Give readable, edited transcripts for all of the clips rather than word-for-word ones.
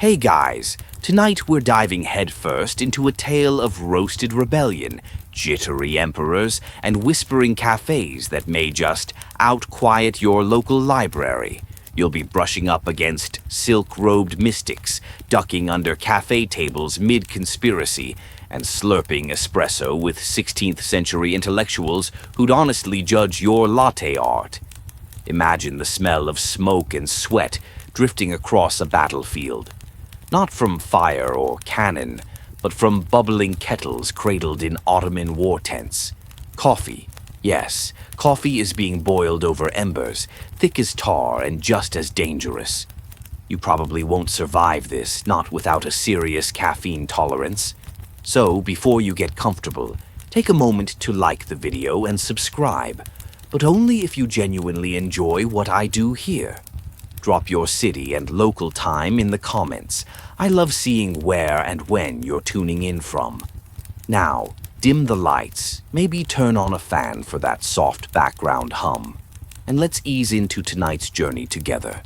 Hey guys, tonight we're diving headfirst into a tale of roasted rebellion, jittery emperors, and whispering cafes that may just outquiet your local library. You'll be brushing up against silk-robed mystics, ducking under cafe tables mid-conspiracy, and slurping espresso with 16th century intellectuals who'd honestly judge your latte art. Imagine the smell of smoke and sweat drifting across a battlefield. Not from fire or cannon, but from bubbling kettles cradled in Ottoman war tents. Coffee. Yes, coffee is being boiled over embers, thick as tar and just as dangerous. You probably won't survive this, not without a serious caffeine tolerance. So, before you get comfortable, take a moment to like the video and subscribe, but only if you genuinely enjoy what I do here. Drop your city and local time in the comments. I love seeing where and when you're tuning in from. Now, dim the lights, maybe turn on a fan for that soft background hum, and let's ease into tonight's journey together.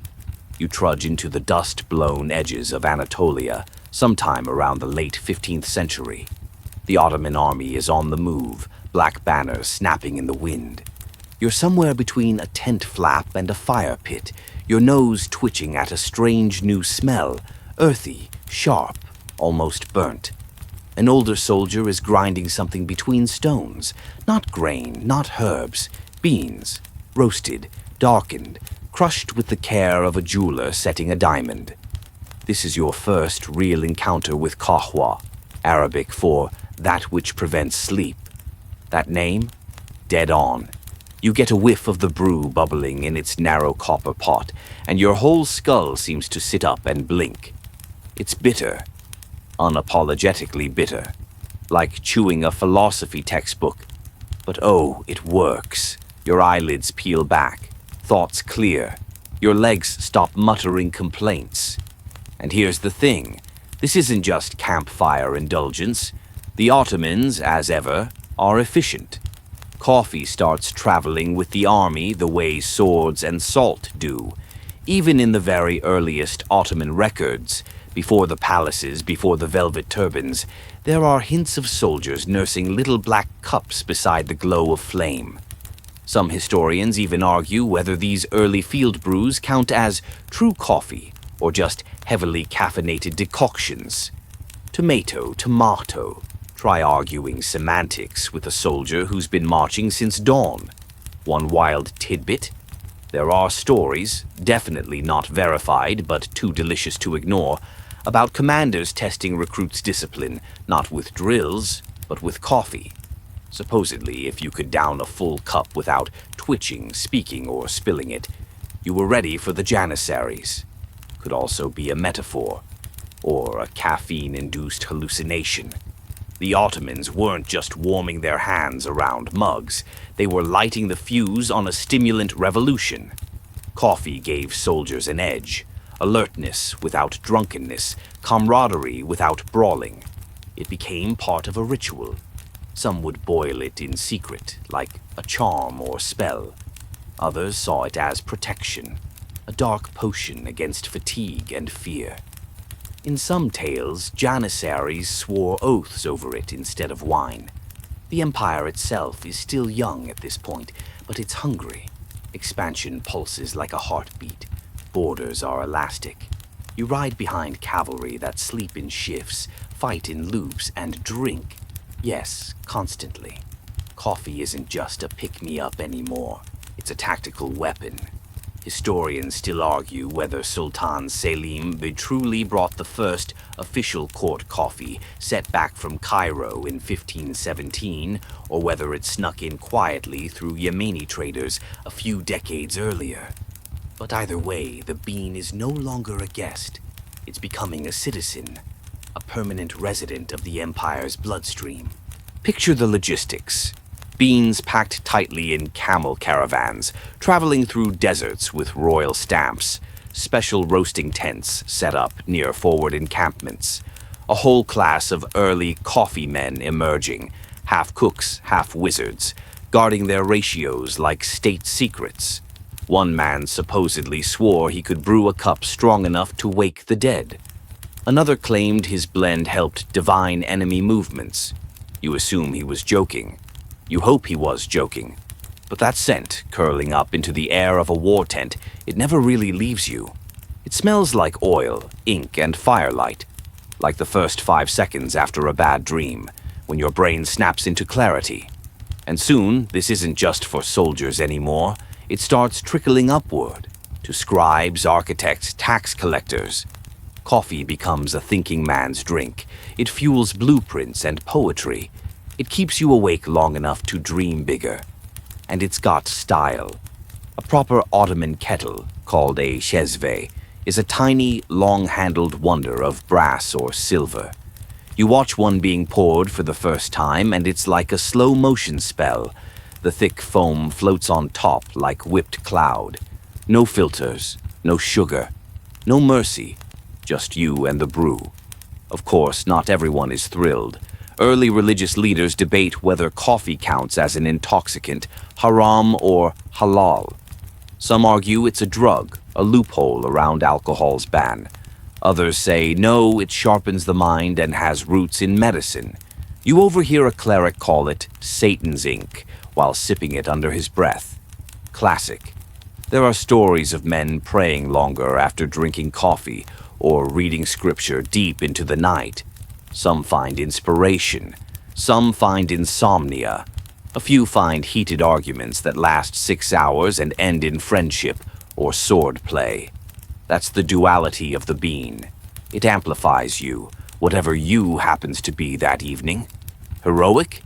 You trudge into the dust-blown edges of Anatolia, sometime around the late 15th century. The Ottoman army is on the move, black banners snapping in the wind. You're somewhere between a tent flap and a fire pit, your nose twitching at a strange new smell, earthy, sharp, almost burnt. An older soldier is grinding something between stones, not grain, not herbs, beans, roasted, darkened, crushed with the care of a jeweler setting a diamond. This is your first real encounter with kahwa, Arabic for that which prevents sleep. That name? Dead on. You get a whiff of the brew bubbling in its narrow copper pot, and your whole skull seems to sit up and blink. It's bitter, unapologetically bitter, like chewing a philosophy textbook. But oh, it works. Your eyelids peel back, thoughts clear, your legs stop muttering complaints. And here's the thing, this isn't just campfire indulgence. The Ottomans, as ever, are efficient. Coffee starts traveling with the army the way swords and salt do. Even in the very earliest Ottoman records, before the palaces, before the velvet turbans, there are hints of soldiers nursing little black cups beside the glow of flame. Some historians even argue whether these early field brews count as true coffee or just heavily caffeinated decoctions. Tomato. Try arguing semantics with a soldier who's been marching since dawn. One wild tidbit: there are stories, definitely not verified but too delicious to ignore, about commanders testing recruits' discipline, not with drills, but with coffee. Supposedly, if you could down a full cup without twitching, speaking, or spilling it, you were ready for the Janissaries. Could also be a metaphor, or a caffeine-induced hallucination. The Ottomans weren't just warming their hands around mugs, they were lighting the fuse on a stimulant revolution. Coffee gave soldiers an edge, alertness without drunkenness, camaraderie without brawling. It became part of a ritual. Some would boil it in secret, like a charm or spell. Others saw it as protection, a dark potion against fatigue and fear. In some tales, Janissaries swore oaths over it instead of wine. The empire itself is still young at this point, but it's hungry. Expansion pulses like a heartbeat. Borders are elastic. You ride behind cavalry that sleep in shifts, fight in loops, and drink. Yes, constantly. Coffee isn't just a pick-me-up anymore. It's a tactical weapon. Historians still argue whether Sultan Selim truly brought the first official court coffee set back from Cairo in 1517, or whether it snuck in quietly through Yemeni traders a few decades earlier. But either way, the bean is no longer a guest. It's becoming a citizen, a permanent resident of the empire's bloodstream. Picture the logistics. Beans packed tightly in camel caravans, traveling through deserts with royal stamps, special roasting tents set up near forward encampments, a whole class of early coffee men emerging, half cooks, half wizards, guarding their ratios like state secrets. One man supposedly swore he could brew a cup strong enough to wake the dead. Another claimed his blend helped divine enemy movements. You assume he was joking. You hope he was joking. But that scent, curling up into the air of a war tent, it never really leaves you. It smells like oil, ink, and firelight, like the first 5 seconds after a bad dream, when your brain snaps into clarity. And soon, this isn't just for soldiers anymore. It starts trickling upward, to scribes, architects, tax collectors. Coffee becomes a thinking man's drink. It fuels blueprints and poetry. It keeps you awake long enough to dream bigger. And it's got style. A proper Ottoman kettle, called a chezve, is a tiny, long-handled wonder of brass or silver. You watch one being poured for the first time, and it's like a slow-motion spell. The thick foam floats on top like whipped cloud. No filters, no sugar, no mercy, just you and the brew. Of course, not everyone is thrilled. Early religious leaders debate whether coffee counts as an intoxicant, haram or halal. Some argue it's a drug, a loophole around alcohol's ban. Others say no, it sharpens the mind and has roots in medicine. You overhear a cleric call it Satan's ink while sipping it under his breath. Classic. There are stories of men praying longer after drinking coffee or reading scripture deep into the night. Some find inspiration. Some find insomnia. A few find heated arguments that last 6 hours and end in friendship or sword play. That's the duality of the bean. It amplifies you, whatever you happens to be that evening. Heroic?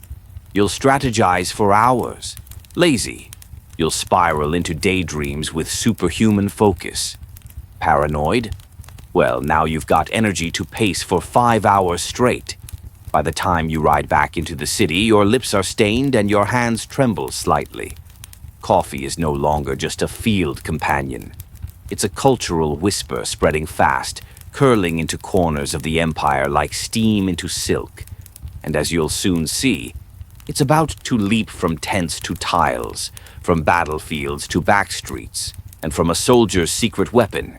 You'll strategize for hours. Lazy? You'll spiral into daydreams with superhuman focus. Paranoid? Well, now you've got energy to pace for 5 hours straight. By the time you ride back into the city, your lips are stained and your hands tremble slightly. Coffee is no longer just a field companion. It's a cultural whisper spreading fast, curling into corners of the empire like steam into silk. And as you'll soon see, it's about to leap from tents to tiles, from battlefields to backstreets, and from a soldier's secret weapon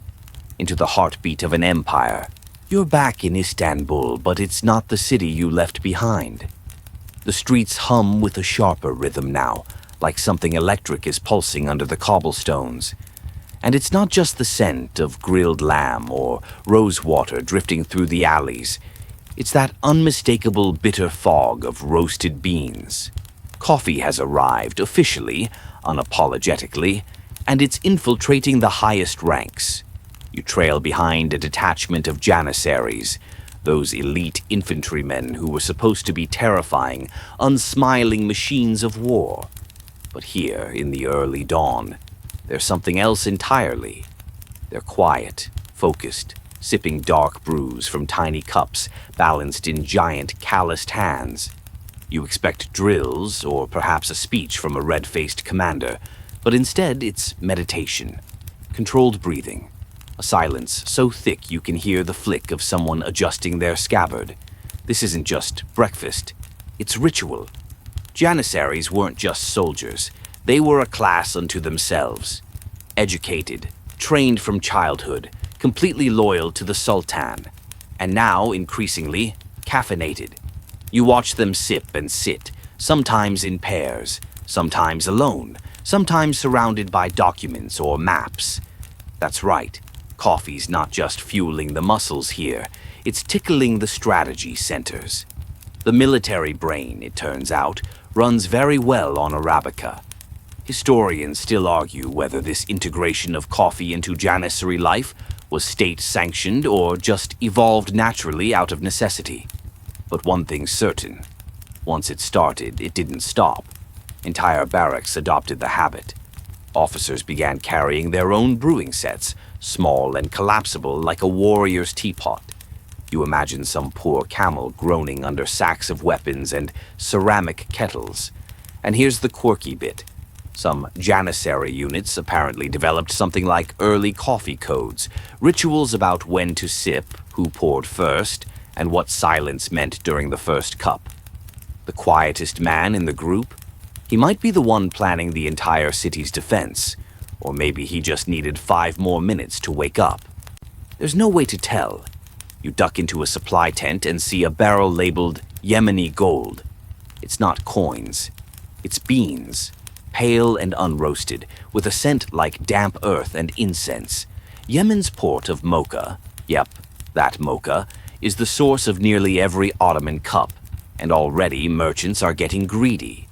into the heartbeat of an empire. You're back in Istanbul, but it's not the city you left behind. The streets hum with a sharper rhythm now, like something electric is pulsing under the cobblestones. And it's not just the scent of grilled lamb or rosewater drifting through the alleys. It's that unmistakable bitter fog of roasted beans. Coffee has arrived officially, unapologetically, and it's infiltrating the highest ranks. You trail behind a detachment of janissaries, those elite infantrymen who were supposed to be terrifying, unsmiling machines of war. But here, in the early dawn, there's something else entirely. They're quiet, focused, sipping dark brews from tiny cups balanced in giant, calloused hands. You expect drills, or perhaps a speech from a red-faced commander, but instead it's meditation, controlled breathing, a silence so thick you can hear the flick of someone adjusting their scabbard. This isn't just breakfast, it's ritual. Janissaries weren't just soldiers. They were a class unto themselves. Educated, trained from childhood, completely loyal to the Sultan, and now, increasingly, caffeinated. You watch them sip and sit, sometimes in pairs, sometimes alone, sometimes surrounded by documents or maps. That's right. Coffee's not just fueling the muscles here, it's tickling the strategy centers. The military brain, it turns out, runs very well on Arabica. Historians still argue whether this integration of coffee into janissary life was state-sanctioned or just evolved naturally out of necessity. But one thing's certain. Once it started, it didn't stop. Entire barracks adopted the habit. Officers began carrying their own brewing sets, small and collapsible like a warrior's teapot. You imagine some poor camel groaning under sacks of weapons and ceramic kettles. And here's the quirky bit. Some janissary units apparently developed something like early coffee codes, rituals about when to sip, who poured first, and what silence meant during the first cup. The quietest man in the group? He might be the one planning the entire city's defense, or maybe he just needed 5 more minutes to wake up. There's no way to tell. You duck into a supply tent and see a barrel labeled Yemeni gold. It's not coins. It's beans, pale and unroasted, with a scent like damp earth and incense. Yemen's port of Mocha, yep, that Mocha, is the source of nearly every Ottoman cup, and already merchants are getting greedy.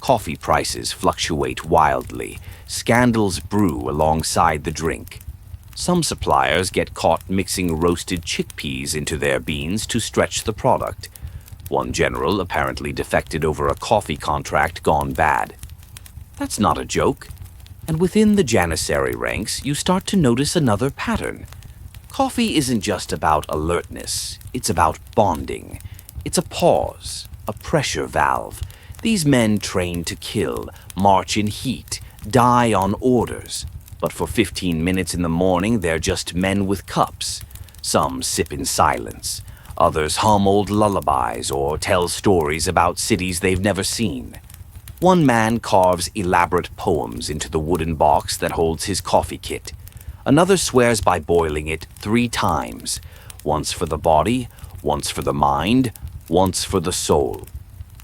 Coffee prices fluctuate wildly. Scandals brew alongside the drink. Some suppliers get caught mixing roasted chickpeas into their beans to stretch the product. One general apparently defected over a coffee contract gone bad. That's not a joke. And within the Janissary ranks, you start to notice another pattern. Coffee isn't just about alertness. It's about bonding. It's a pause, a pressure valve. These men train to kill, march in heat, die on orders. But for 15 minutes in the morning, they're just men with cups. Some sip in silence. Others hum old lullabies or tell stories about cities they've never seen. One man carves elaborate poems into the wooden box that holds his coffee kit. Another swears by boiling it 3 times. Once for the body, once for the mind, once for the soul.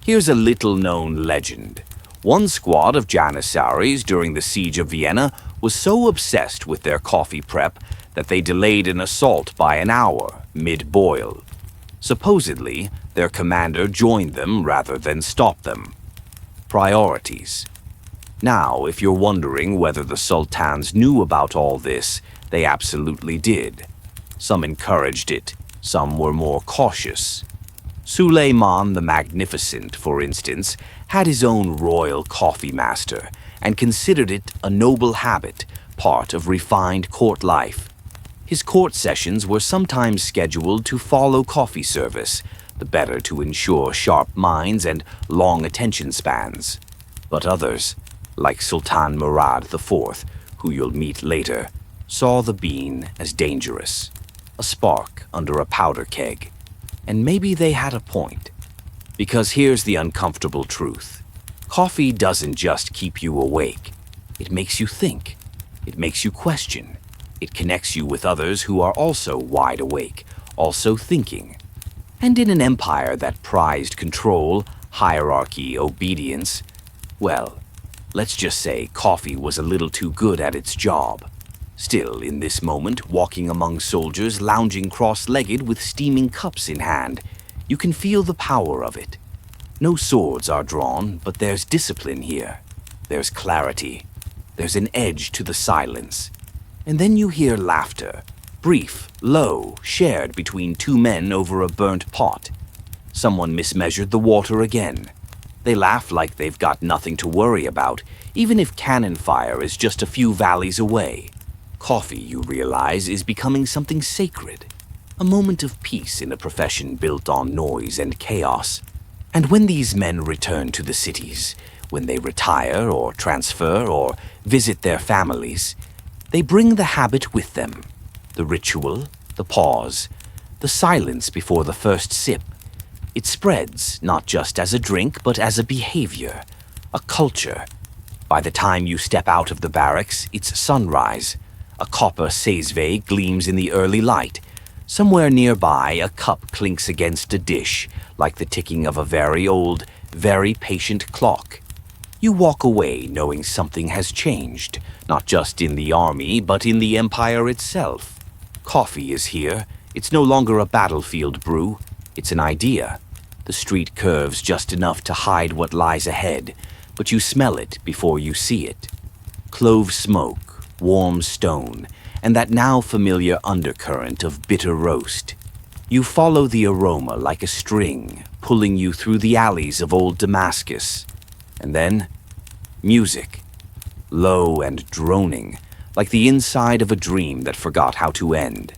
Here's a little-known legend. One squad of Janissaries during the siege of Vienna was so obsessed with their coffee prep that they delayed an assault by an hour, mid-boil. Supposedly, their commander joined them rather than stopped them. Priorities. Now, if you're wondering whether the sultans knew about all this, they absolutely did. Some encouraged it, some were more cautious. Suleiman the Magnificent, for instance, had his own royal coffee master and considered it a noble habit, part of refined court life. His court sessions were sometimes scheduled to follow coffee service, the better to ensure sharp minds and long attention spans. But others, like Sultan Murad IV, who you'll meet later, saw the bean as dangerous, a spark under a powder keg. And maybe they had a point. Because here's the uncomfortable truth. Coffee doesn't just keep you awake. It makes you think. It makes you question. It connects you with others who are also wide awake, also thinking. And in an empire that prized control, hierarchy, obedience, well, let's just say coffee was a little too good at its job. Still, in this moment, walking among soldiers, lounging cross-legged with steaming cups in hand, you can feel the power of it. No swords are drawn, but there's discipline here. There's clarity. There's an edge to the silence. And then you hear laughter, brief, low, shared between 2 men over a burnt pot. Someone mismeasured the water again. They laugh like they've got nothing to worry about, even if cannon fire is just a few valleys away. Coffee, you realize, is becoming something sacred, a moment of peace in a profession built on noise and chaos. And when these men return to the cities, when they retire or transfer or visit their families, they bring the habit with them, the ritual, the pause, the silence before the first sip. It spreads not just as a drink, but as a behavior, a culture. By the time you step out of the barracks, it's sunrise. A copper seiзвey gleams in the early light. Somewhere nearby, a cup clinks against a dish, like the ticking of a very old, very patient clock. You walk away knowing something has changed, not just in the army, but in the empire itself. Coffee is here. It's no longer a battlefield brew. It's an idea. The street curves just enough to hide what lies ahead, but you smell it before you see it. Clove smoke, warm stone, and that now familiar undercurrent of bitter roast. You follow the aroma like a string, pulling you through the alleys of old Damascus. And then, music. Low and droning, like the inside of a dream that forgot how to end.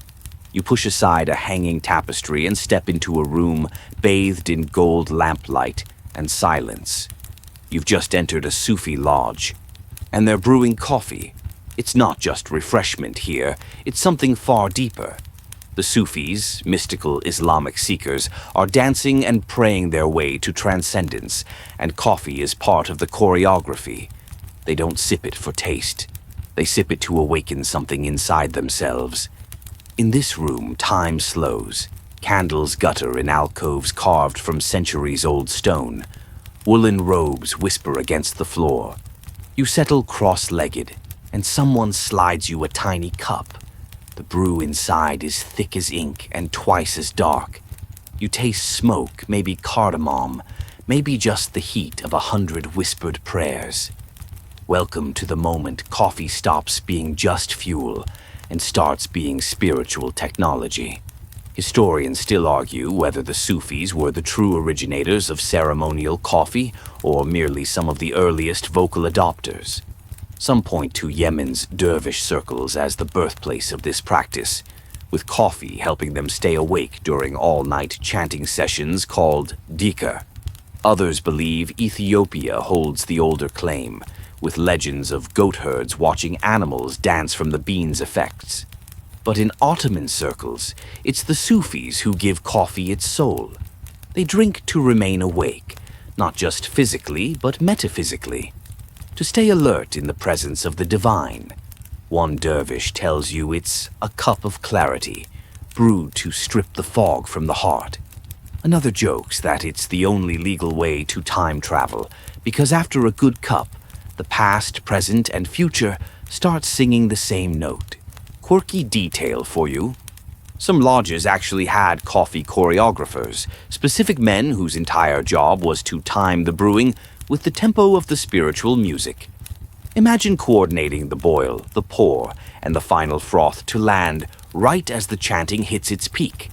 You push aside a hanging tapestry and step into a room bathed in gold lamplight and silence. You've just entered a Sufi lodge, and they're brewing coffee. It's not just refreshment here, it's something far deeper. The Sufis, mystical Islamic seekers, are dancing and praying their way to transcendence, and coffee is part of the choreography. They don't sip it for taste. They sip it to awaken something inside themselves. In this room, time slows. Candles gutter in alcoves carved from centuries-old stone. Woolen robes whisper against the floor. You settle cross-legged, and someone slides you a tiny cup. The brew inside is thick as ink and twice as dark. You taste smoke, maybe cardamom, maybe just the heat of 100 whispered prayers. Welcome to the moment coffee stops being just fuel and starts being spiritual technology. Historians still argue whether the Sufis were the true originators of ceremonial coffee or merely some of the earliest vocal adopters. Some point to Yemen's dervish circles as the birthplace of this practice, with coffee helping them stay awake during all-night chanting sessions called dhikr. Others believe Ethiopia holds the older claim, with legends of goat herds watching animals dance from the bean's effects. But in Ottoman circles, it's the Sufis who give coffee its soul. They drink to remain awake, not just physically, but metaphysically. To stay alert in the presence of the divine. One dervish tells you it's a cup of clarity, brewed to strip the fog from the heart. Another jokes that it's the only legal way to time travel, because after a good cup, the past, present, and future start singing the same note. Quirky detail for you. Some lodges actually had coffee choreographers, specific men whose entire job was to time the brewing with the tempo of the spiritual music. Imagine coordinating the boil, the pour, and the final froth to land right as the chanting hits its peak.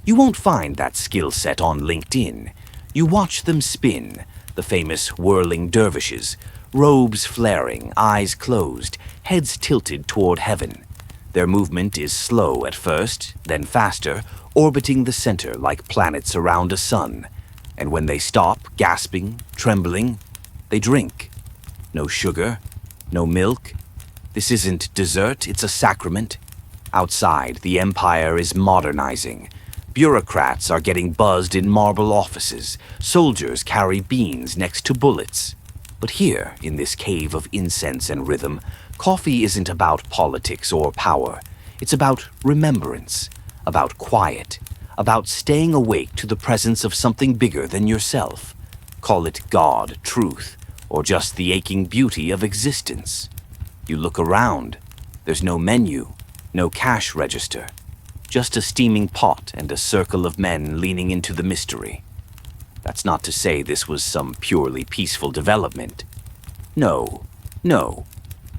You won't find that skill set on LinkedIn. You watch them spin, the famous whirling dervishes, robes flaring, eyes closed, heads tilted toward heaven. Their movement is slow at first, then faster, orbiting the center like planets around a sun. And when they stop, gasping, trembling, they drink. No sugar, no milk. This isn't dessert, it's a sacrament. Outside, the empire is modernizing. Bureaucrats are getting buzzed in marble offices. Soldiers carry beans next to bullets. But here, in this cave of incense and rhythm, coffee isn't about politics or power. It's about remembrance, about quiet, about staying awake to the presence of something bigger than yourself. Call it God, truth, or just the aching beauty of existence. You look around. There's no menu, no cash register, just a steaming pot and a circle of men leaning into the mystery. That's not to say this was some purely peaceful development. No.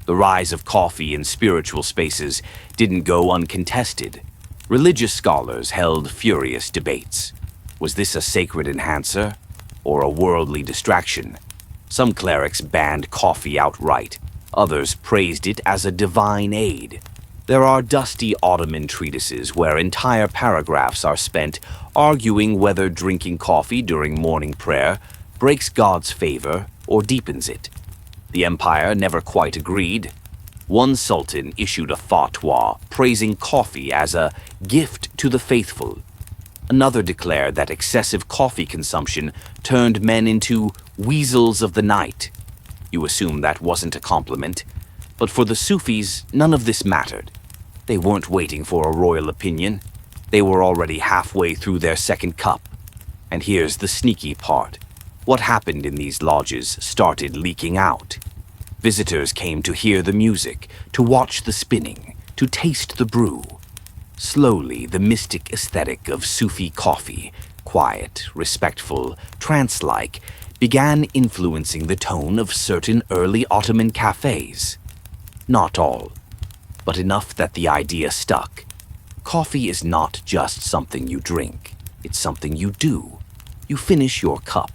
The rise of coffee in spiritual spaces didn't go uncontested. Religious scholars held furious debates. Was this a sacred enhancer or a worldly distraction? Some clerics banned coffee outright. Others praised it as a divine aid. There are dusty Ottoman treatises where entire paragraphs are spent arguing whether drinking coffee during morning prayer breaks God's favor or deepens it. The empire never quite agreed. One sultan issued a fatwa praising coffee as a gift to the faithful. Another declared that excessive coffee consumption turned men into weasels of the night. You assume that wasn't a compliment, but for the Sufis, none of this mattered. They weren't waiting for a royal opinion. They were already halfway through their second cup. And here's the sneaky part. What happened in these lodges started leaking out. Visitors came to hear the music, to watch the spinning, to taste the brew. Slowly, the mystic aesthetic of Sufi coffee, quiet, respectful, trance-like, began influencing the tone of certain early Ottoman cafés. Not all, but enough that the idea stuck. Coffee is not just something you drink, it's something you do. You finish your cup.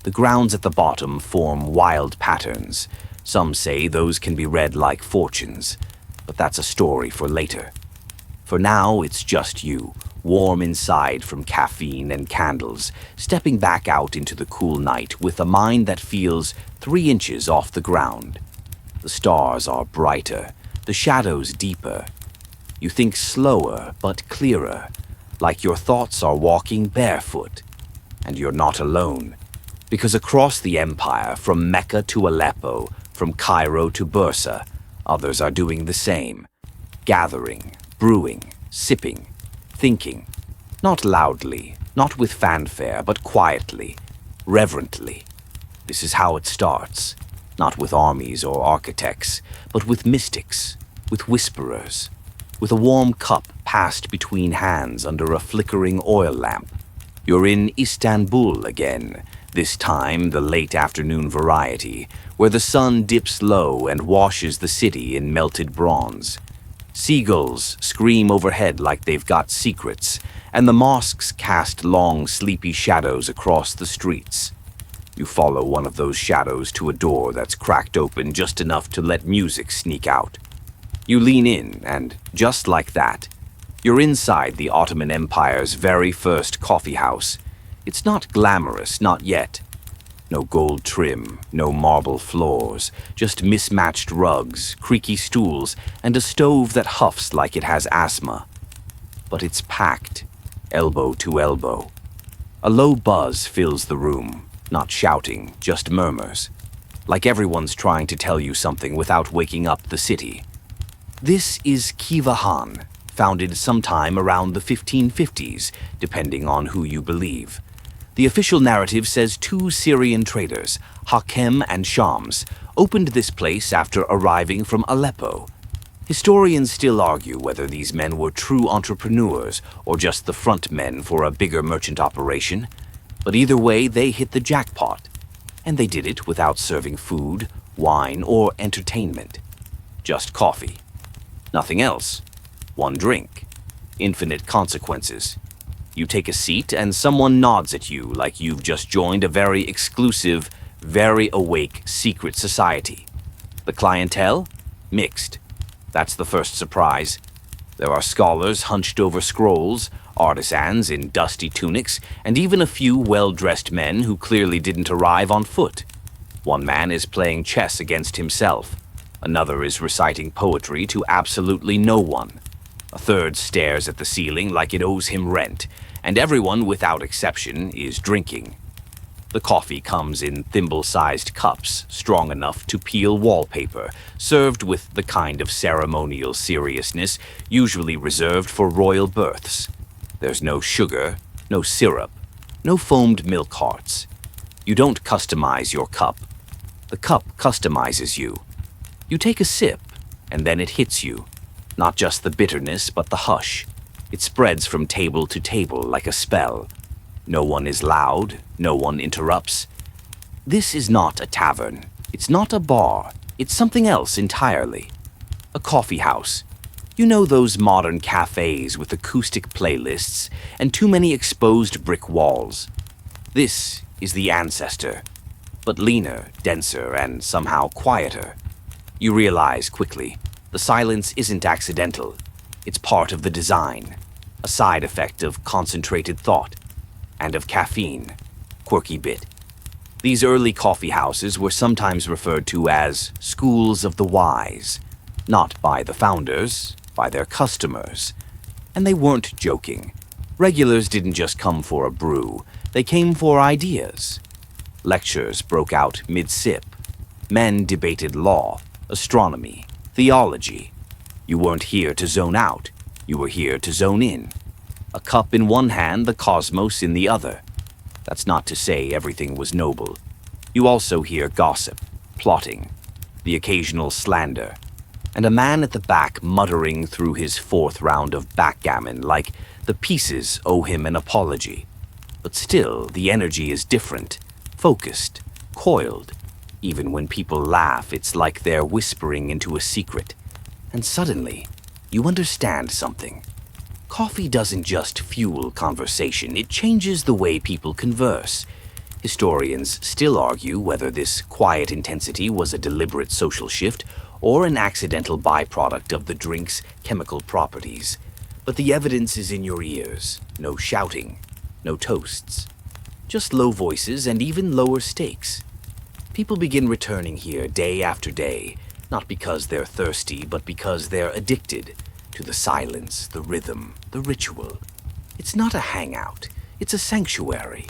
The grounds at the bottom form wild patterns. Some say those can be read like fortunes, but that's a story for later. For now, it's just you, warm inside from caffeine and candles, stepping back out into the cool night with a mind that feels 3 inches off the ground. The stars are brighter, the shadows deeper. You think slower but clearer, like your thoughts are walking barefoot. And you're not alone, because across the empire, from Mecca to Aleppo, from Cairo to Bursa, others are doing the same. Gathering, brewing, sipping, thinking. Not loudly, not with fanfare, but quietly, reverently. This is how it starts, not with armies or architects, but with mystics, with whisperers, with a warm cup passed between hands under a flickering oil lamp. You're in Istanbul again, this time the late afternoon variety, where the sun dips low and washes the city in melted bronze. Seagulls scream overhead like they've got secrets, and the mosques cast long, sleepy shadows across the streets. You follow one of those shadows to a door that's cracked open just enough to let music sneak out. You lean in, and just like that, you're inside the Ottoman Empire's very first coffee house. It's not glamorous, not yet. No gold trim, no marble floors, just mismatched rugs, creaky stools, and a stove that huffs like it has asthma. But it's packed, elbow to elbow. A low buzz fills the room, not shouting, just murmurs, like everyone's trying to tell you something without waking up the city. This is Kivahan, founded sometime around the 1550s, depending on who you believe. The official narrative says two Syrian traders, Hakem and Shams, opened this place after arriving from Aleppo. Historians still argue whether these men were true entrepreneurs or just the front men for a bigger merchant operation. But either way, they hit the jackpot. And they did it without serving food, wine, or entertainment. Just coffee. Nothing else. One drink. Infinite consequences. You take a seat and someone nods at you like you've just joined a very exclusive, very awake secret society. The clientele? Mixed. That's the first surprise. There are scholars hunched over scrolls, artisans in dusty tunics, and even a few well-dressed men who clearly didn't arrive on foot. One man is playing chess against himself. Another is reciting poetry to absolutely no one. A third stares at the ceiling like it owes him rent, and everyone, without exception, is drinking. The coffee comes in thimble-sized cups, strong enough to peel wallpaper, served with the kind of ceremonial seriousness usually reserved for royal births. There's no sugar, no syrup, no foamed milk hearts. You don't customize your cup. The cup customizes you. You take a sip, and then it hits you. Not just the bitterness, but the hush. It spreads from table to table like a spell. No one is loud, no one interrupts. This is not a tavern. It's not a bar. It's something else entirely. A coffee house. You know those modern cafes with acoustic playlists and too many exposed brick walls. This is the ancestor, but leaner, denser, and somehow quieter. You realize quickly, the silence isn't accidental. It's part of the design, a side effect of concentrated thought, and of caffeine, quirky bit. These early coffee houses were sometimes referred to as schools of the wise, not by the founders, by their customers. And they weren't joking. Regulars didn't just come for a brew, they came for ideas. Lectures broke out mid-sip. Men debated law, astronomy, theology. You weren't here to zone out, you were here to zone in. A cup in one hand, the cosmos in the other. That's not to say everything was noble. You also hear gossip, plotting, the occasional slander, and a man at the back muttering through his fourth round of backgammon like the pieces owe him an apology. But still, the energy is different, focused, coiled. Even when people laugh, it's like they're whispering into a secret. And suddenly, you understand something. Coffee doesn't just fuel conversation, it changes the way people converse. Historians still argue whether this quiet intensity was a deliberate social shift or an accidental byproduct of the drink's chemical properties. But the evidence is in your ears. No shouting, no toasts. Just low voices and even lower stakes. People begin returning here day after day, not because they're thirsty, but because they're addicted to the silence, the rhythm, the ritual. It's not a hangout, it's a sanctuary.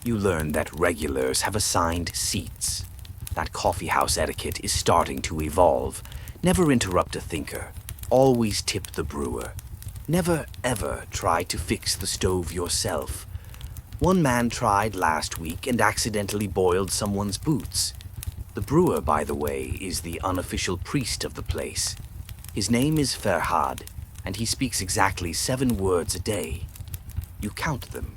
You learn that regulars have assigned seats. That coffeehouse etiquette is starting to evolve. Never interrupt a thinker. Always tip the brewer. Never ever try to fix the stove yourself. One man tried last week and accidentally boiled someone's boots. The brewer, by the way, is the unofficial priest of the place. His name is Ferhad, and he speaks exactly 7 words a day. You count them.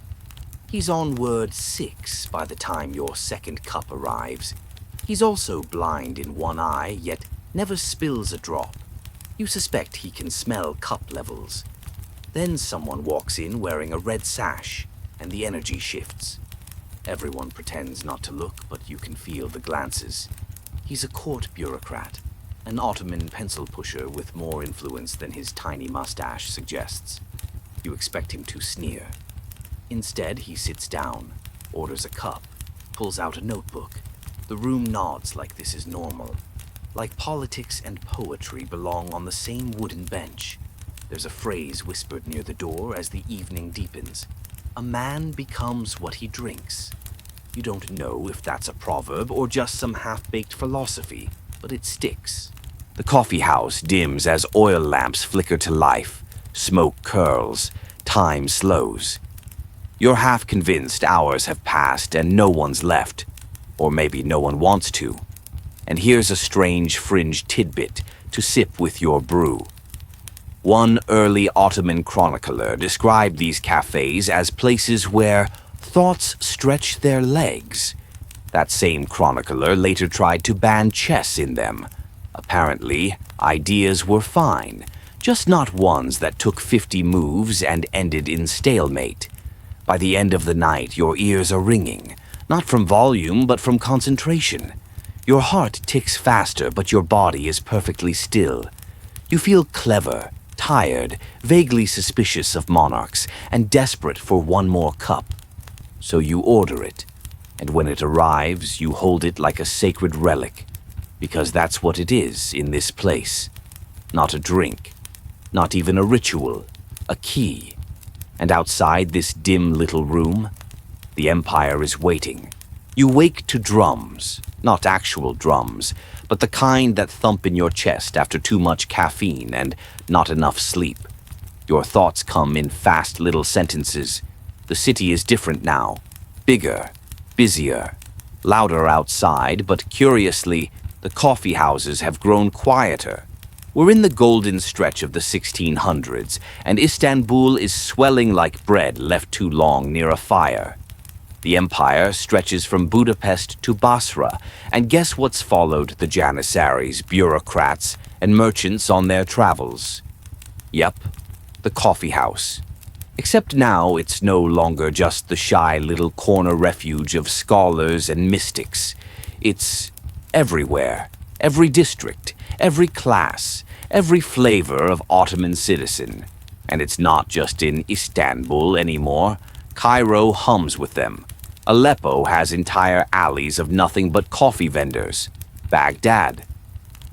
He's on word 6 by the time your second cup arrives. He's also blind in one eye, yet never spills a drop. You suspect he can smell cup levels. Then someone walks in wearing a red sash, and the energy shifts. Everyone pretends not to look, but you can feel the glances. He's a court bureaucrat, an Ottoman pencil pusher with more influence than his tiny mustache suggests. You expect him to sneer. Instead, he sits down, orders a cup, pulls out a notebook. The room nods like this is normal. Like politics and poetry belong on the same wooden bench. There's a phrase whispered near the door as the evening deepens. A man becomes what he drinks. You don't know if that's a proverb or just some half-baked philosophy, but it sticks. The coffee house dims as oil lamps flicker to life. Smoke curls. Time slows. You're half convinced hours have passed and no one's left. Or maybe no one wants to. And here's a strange fringe tidbit to sip with your brew. One early Ottoman chronicler described these cafes as places where thoughts stretch their legs. That same chronicler later tried to ban chess in them. Apparently, ideas were fine, just not ones that took 50 moves and ended in stalemate. By the end of the night, your ears are ringing, not from volume, but from concentration. Your heart ticks faster, but your body is perfectly still. You feel clever, tired, vaguely suspicious of monarchs, and desperate for one more cup. So you order it, and when it arrives, you hold it like a sacred relic, because that's what it is in this place. Not a drink, not even a ritual, a key. And outside this dim little room, the Empire is waiting. You wake to drums, not actual drums, but the kind that thump in your chest after too much caffeine and not enough sleep. Your thoughts come in fast little sentences. The city is different now. Bigger, busier, louder outside, but curiously, the coffee houses have grown quieter. We're in the golden stretch of the 1600s, and Istanbul is swelling like bread left too long near a fire. The empire stretches from Budapest to Basra, and guess what's followed the Janissaries, bureaucrats, and merchants on their travels? Yep, the coffee house. Except now it's no longer just the shy little corner refuge of scholars and mystics. It's everywhere, every district, every class, every flavor of Ottoman citizen. And it's not just in Istanbul anymore. Cairo hums with them. Aleppo has entire alleys of nothing but coffee vendors. Baghdad.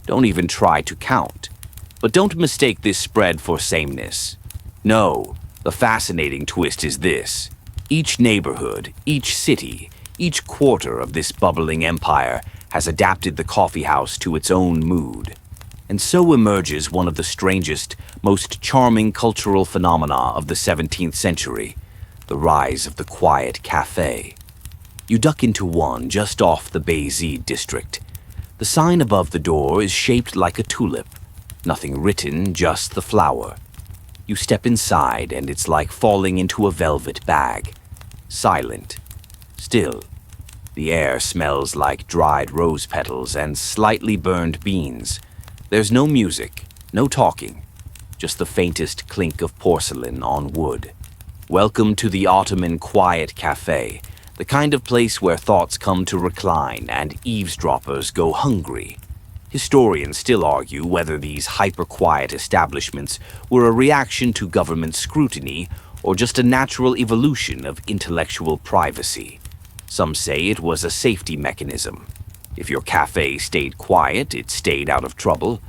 Don't even try to count. But don't mistake this spread for sameness. No, the fascinating twist is this. Each neighborhood, each city, each quarter of this bubbling empire has adapted the coffee house to its own mood. And so emerges one of the strangest, most charming cultural phenomena of the 17th century, the rise of the quiet cafe. You duck into one just off the Bayezid district. The sign above the door is shaped like a tulip. Nothing written, just the flower. You step inside and it's like falling into a velvet bag. Silent. Still. The air smells like dried rose petals and slightly burned beans. There's no music, no talking, just the faintest clink of porcelain on wood. Welcome to the Ottoman Quiet Cafe, the kind of place where thoughts come to recline and eavesdroppers go hungry. Historians still argue whether these hyper-quiet establishments were a reaction to government scrutiny or just a natural evolution of intellectual privacy. Some say it was a safety mechanism. If your cafe stayed quiet, it stayed out of trouble.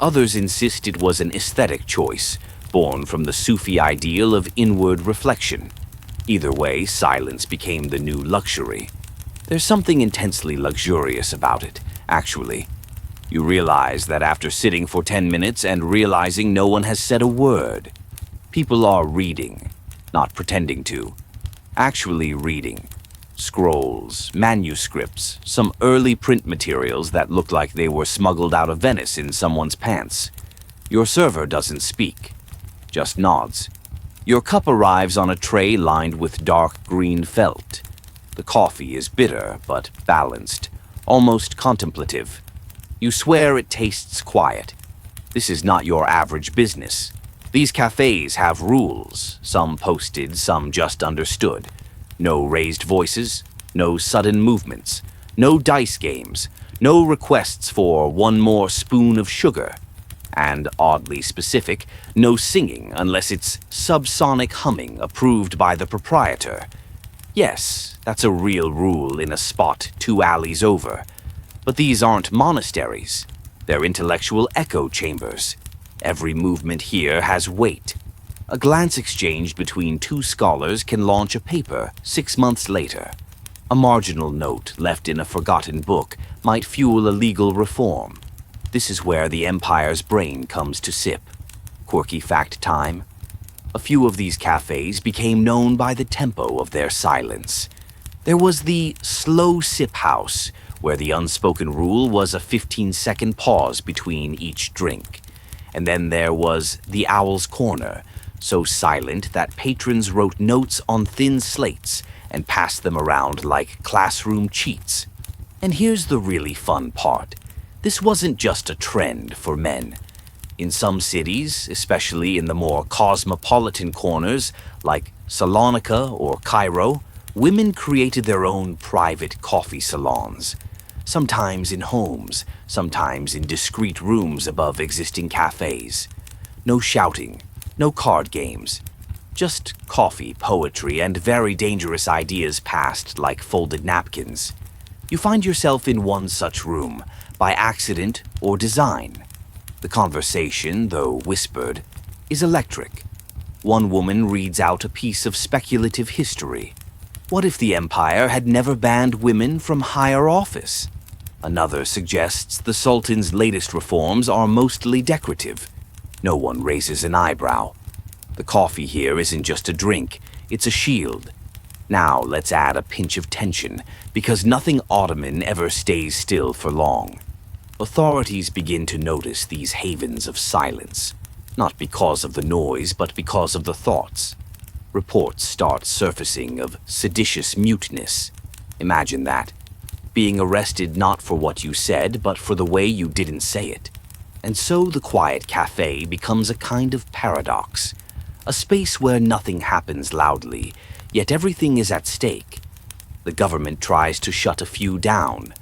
Others insist it was an aesthetic choice, born from the Sufi ideal of inward reflection. Either way, silence became the new luxury. There's something intensely luxurious about it, actually. You realize that after sitting for 10 minutes and realizing no one has said a word. People are reading, not pretending to, actually reading. Scrolls, manuscripts, some early print materials that look like they were smuggled out of Venice in someone's pants. Your server doesn't speak, just nods. Your cup arrives on a tray lined with dark green felt. The coffee is bitter but balanced, almost contemplative. You swear it tastes quiet. This is not your average business. These cafes have rules, some posted, some just understood. No raised voices, no sudden movements, no dice games, no requests for one more spoon of sugar. And oddly specific, no singing unless it's subsonic humming approved by the proprietor. Yes, that's a real rule in a spot 2 alleys over. But these aren't monasteries. They're intellectual echo chambers. Every movement here has weight. A glance exchanged between 2 scholars can launch a paper 6 months later. A marginal note left in a forgotten book might fuel a legal reform. This is where the Empire's brain comes to sip. Quirky fact time. A few of these cafes became known by the tempo of their silence. There was the slow sip house, where the unspoken rule was a 15-second pause between each drink. And then there was the Owl's Corner, so silent that patrons wrote notes on thin slates and passed them around like classroom cheats. And here's the really fun part. This wasn't just a trend for men. In some cities, especially in the more cosmopolitan corners like Salonika or Cairo, women created their own private coffee salons. Sometimes in homes, sometimes in discreet rooms above existing cafes. No shouting, no card games. Just coffee, poetry, and very dangerous ideas passed like folded napkins. You find yourself in one such room, by accident or design. The conversation, though whispered, is electric. One woman reads out a piece of speculative history. What if the Empire had never banned women from higher office? Another suggests the Sultan's latest reforms are mostly decorative. No one raises an eyebrow. The coffee here isn't just a drink, it's a shield. Now let's add a pinch of tension, because nothing Ottoman ever stays still for long. Authorities begin to notice these havens of silence, not because of the noise, but because of the thoughts. Reports start surfacing of seditious muteness. Imagine that. Being arrested not for what you said, but for the way you didn't say it. And so the quiet cafe becomes a kind of paradox. A space where nothing happens loudly, yet everything is at stake. The government tries to shut a few down.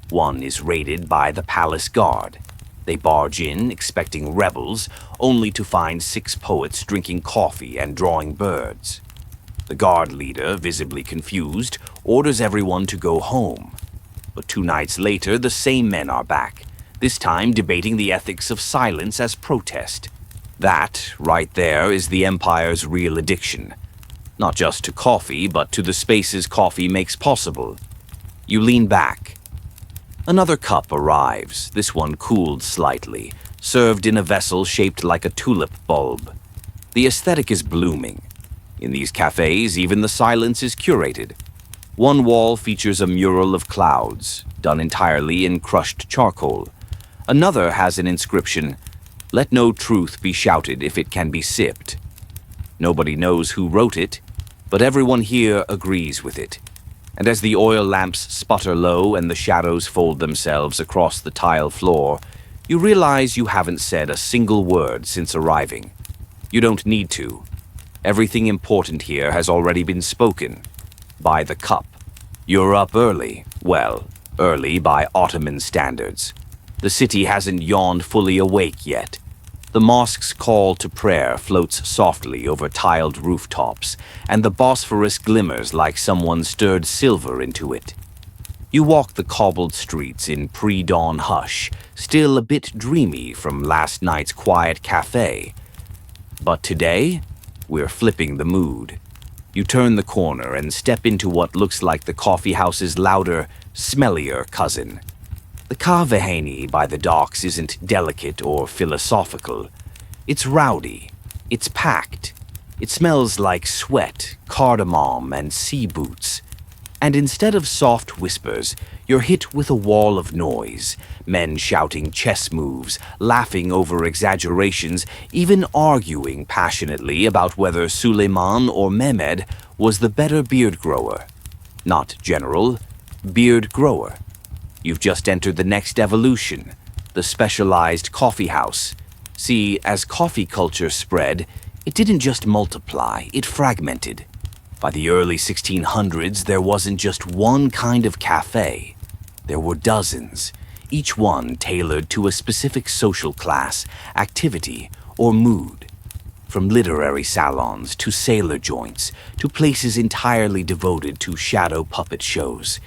One is raided by the palace guard. They barge in, expecting rebels, only to find 6 poets drinking coffee and drawing birds. The guard leader, visibly confused, orders everyone to go home. But 2 nights later, the same men are back, this time debating the ethics of silence as protest. That, right there, is the Empire's real addiction. Not just to coffee, but to the spaces coffee makes possible. You lean back. Another cup arrives, this one cooled slightly, served in a vessel shaped like a tulip bulb. The aesthetic is blooming. In these cafes, even the silence is curated. One wall features a mural of clouds, done entirely in crushed charcoal. Another has an inscription, "Let no truth be shouted if it can be sipped." Nobody knows who wrote it, but everyone here agrees with it. And as the oil lamps sputter low and the shadows fold themselves across the tile floor, you realize you haven't said a single word since arriving. You don't need to. Everything important here has already been spoken. By the cup. You're up early. Well, early by Ottoman standards. The city hasn't yawned fully awake yet. The mosque's call to prayer floats softly over tiled rooftops, and the Bosphorus glimmers like someone stirred silver into it. You walk the cobbled streets in pre-dawn hush, still a bit dreamy from last night's quiet cafe. But today, we're flipping the mood. You turn the corner and step into what looks like the coffeehouse's louder, smellier cousin. The Kahvehaney by the docks isn't delicate or philosophical. It's rowdy. It's packed. It smells like sweat, cardamom, and sea boots. And instead of soft whispers, you're hit with a wall of noise, men shouting chess moves, laughing over exaggerations, even arguing passionately about whether Suleiman or Mehmed was the better beard grower. Not general, beard grower. You've just entered the next evolution, the specialized coffee house. See, as coffee culture spread, it didn't just multiply, it fragmented. By the early 1600s, there wasn't just one kind of cafe. There were dozens, each one tailored to a specific social class, activity, or mood. From literary salons to sailor joints to places entirely devoted to shadow puppet shows.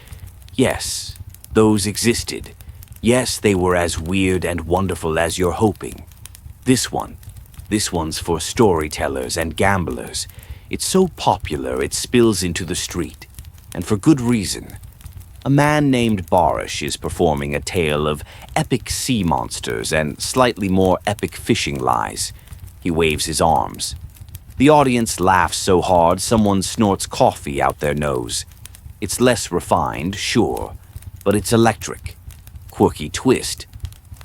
Yes, those existed. Yes, they were as weird and wonderful as you're hoping. This one's for storytellers and gamblers. It's so popular it spills into the street, and for good reason. A man named Barish is performing a tale of epic sea monsters and slightly more epic fishing lies. He waves his arms. The audience laughs so hard someone snorts coffee out their nose. It's less refined, sure, but it's electric. Quirky twist.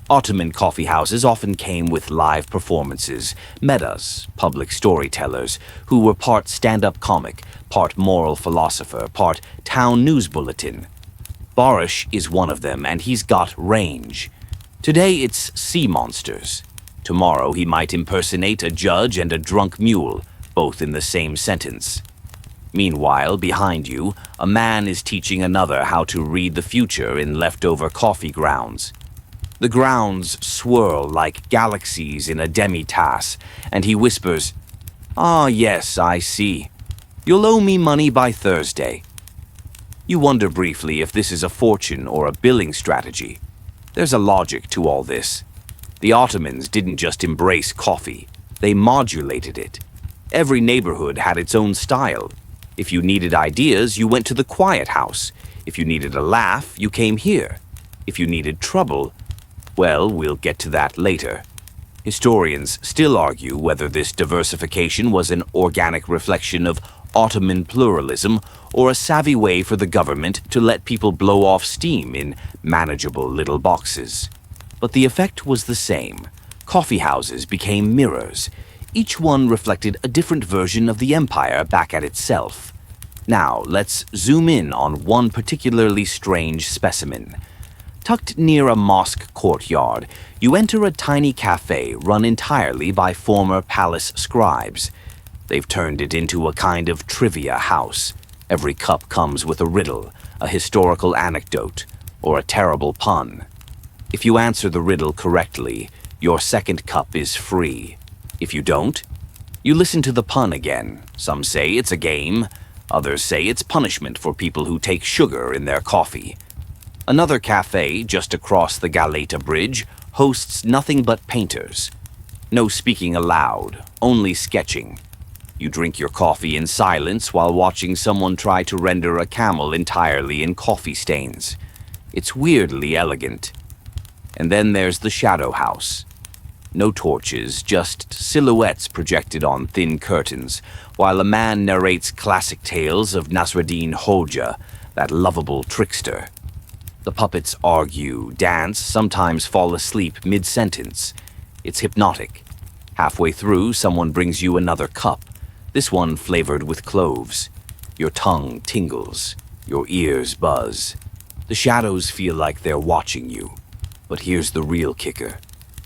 Ottoman coffee houses often came with live performances, metas, public storytellers, who were part stand-up comic, part moral philosopher, part town news bulletin. Barish is one of them, and he's got range. Today it's sea monsters. Tomorrow he might impersonate a judge and a drunk mule, both in the same sentence. Meanwhile, behind you, a man is teaching another how to read the future in leftover coffee grounds. The grounds swirl like galaxies in a demitasse, and he whispers, "Ah, yes, I see. You'll owe me money by Thursday." You wonder briefly if this is a fortune or a billing strategy. There's a logic to all this. The Ottomans didn't just embrace coffee, they modulated it. Every neighborhood had its own style. If you needed ideas, you went to the quiet house. If you needed a laugh, you came here. If you needed trouble, well, we'll get to that later. Historians still argue whether this diversification was an organic reflection of Ottoman pluralism or a savvy way for the government to let people blow off steam in manageable little boxes. But the effect was the same. Coffee houses became mirrors. Each one reflected a different version of the empire back at itself. Now, let's zoom in on one particularly strange specimen. Tucked near a mosque courtyard, you enter a tiny cafe run entirely by former palace scribes. They've turned it into a kind of trivia house. Every cup comes with a riddle, a historical anecdote, or a terrible pun. If you answer the riddle correctly, your second cup is free. If you don't, you listen to the pun again. Some say it's a game, others say it's punishment for people who take sugar in their coffee. Another cafe just across the Galata Bridge hosts nothing but painters. No speaking aloud, only sketching. You drink your coffee in silence while watching someone try to render a camel entirely in coffee stains. It's weirdly elegant. And then there's the shadow house. No torches, just silhouettes projected on thin curtains, while a man narrates classic tales of Nasruddin Hoja, that lovable trickster. The puppets argue, dance, sometimes fall asleep mid-sentence. It's hypnotic. Halfway through, someone brings you another cup, this one flavored with cloves. Your tongue tingles, your ears buzz. The shadows feel like they're watching you. But here's the real kicker.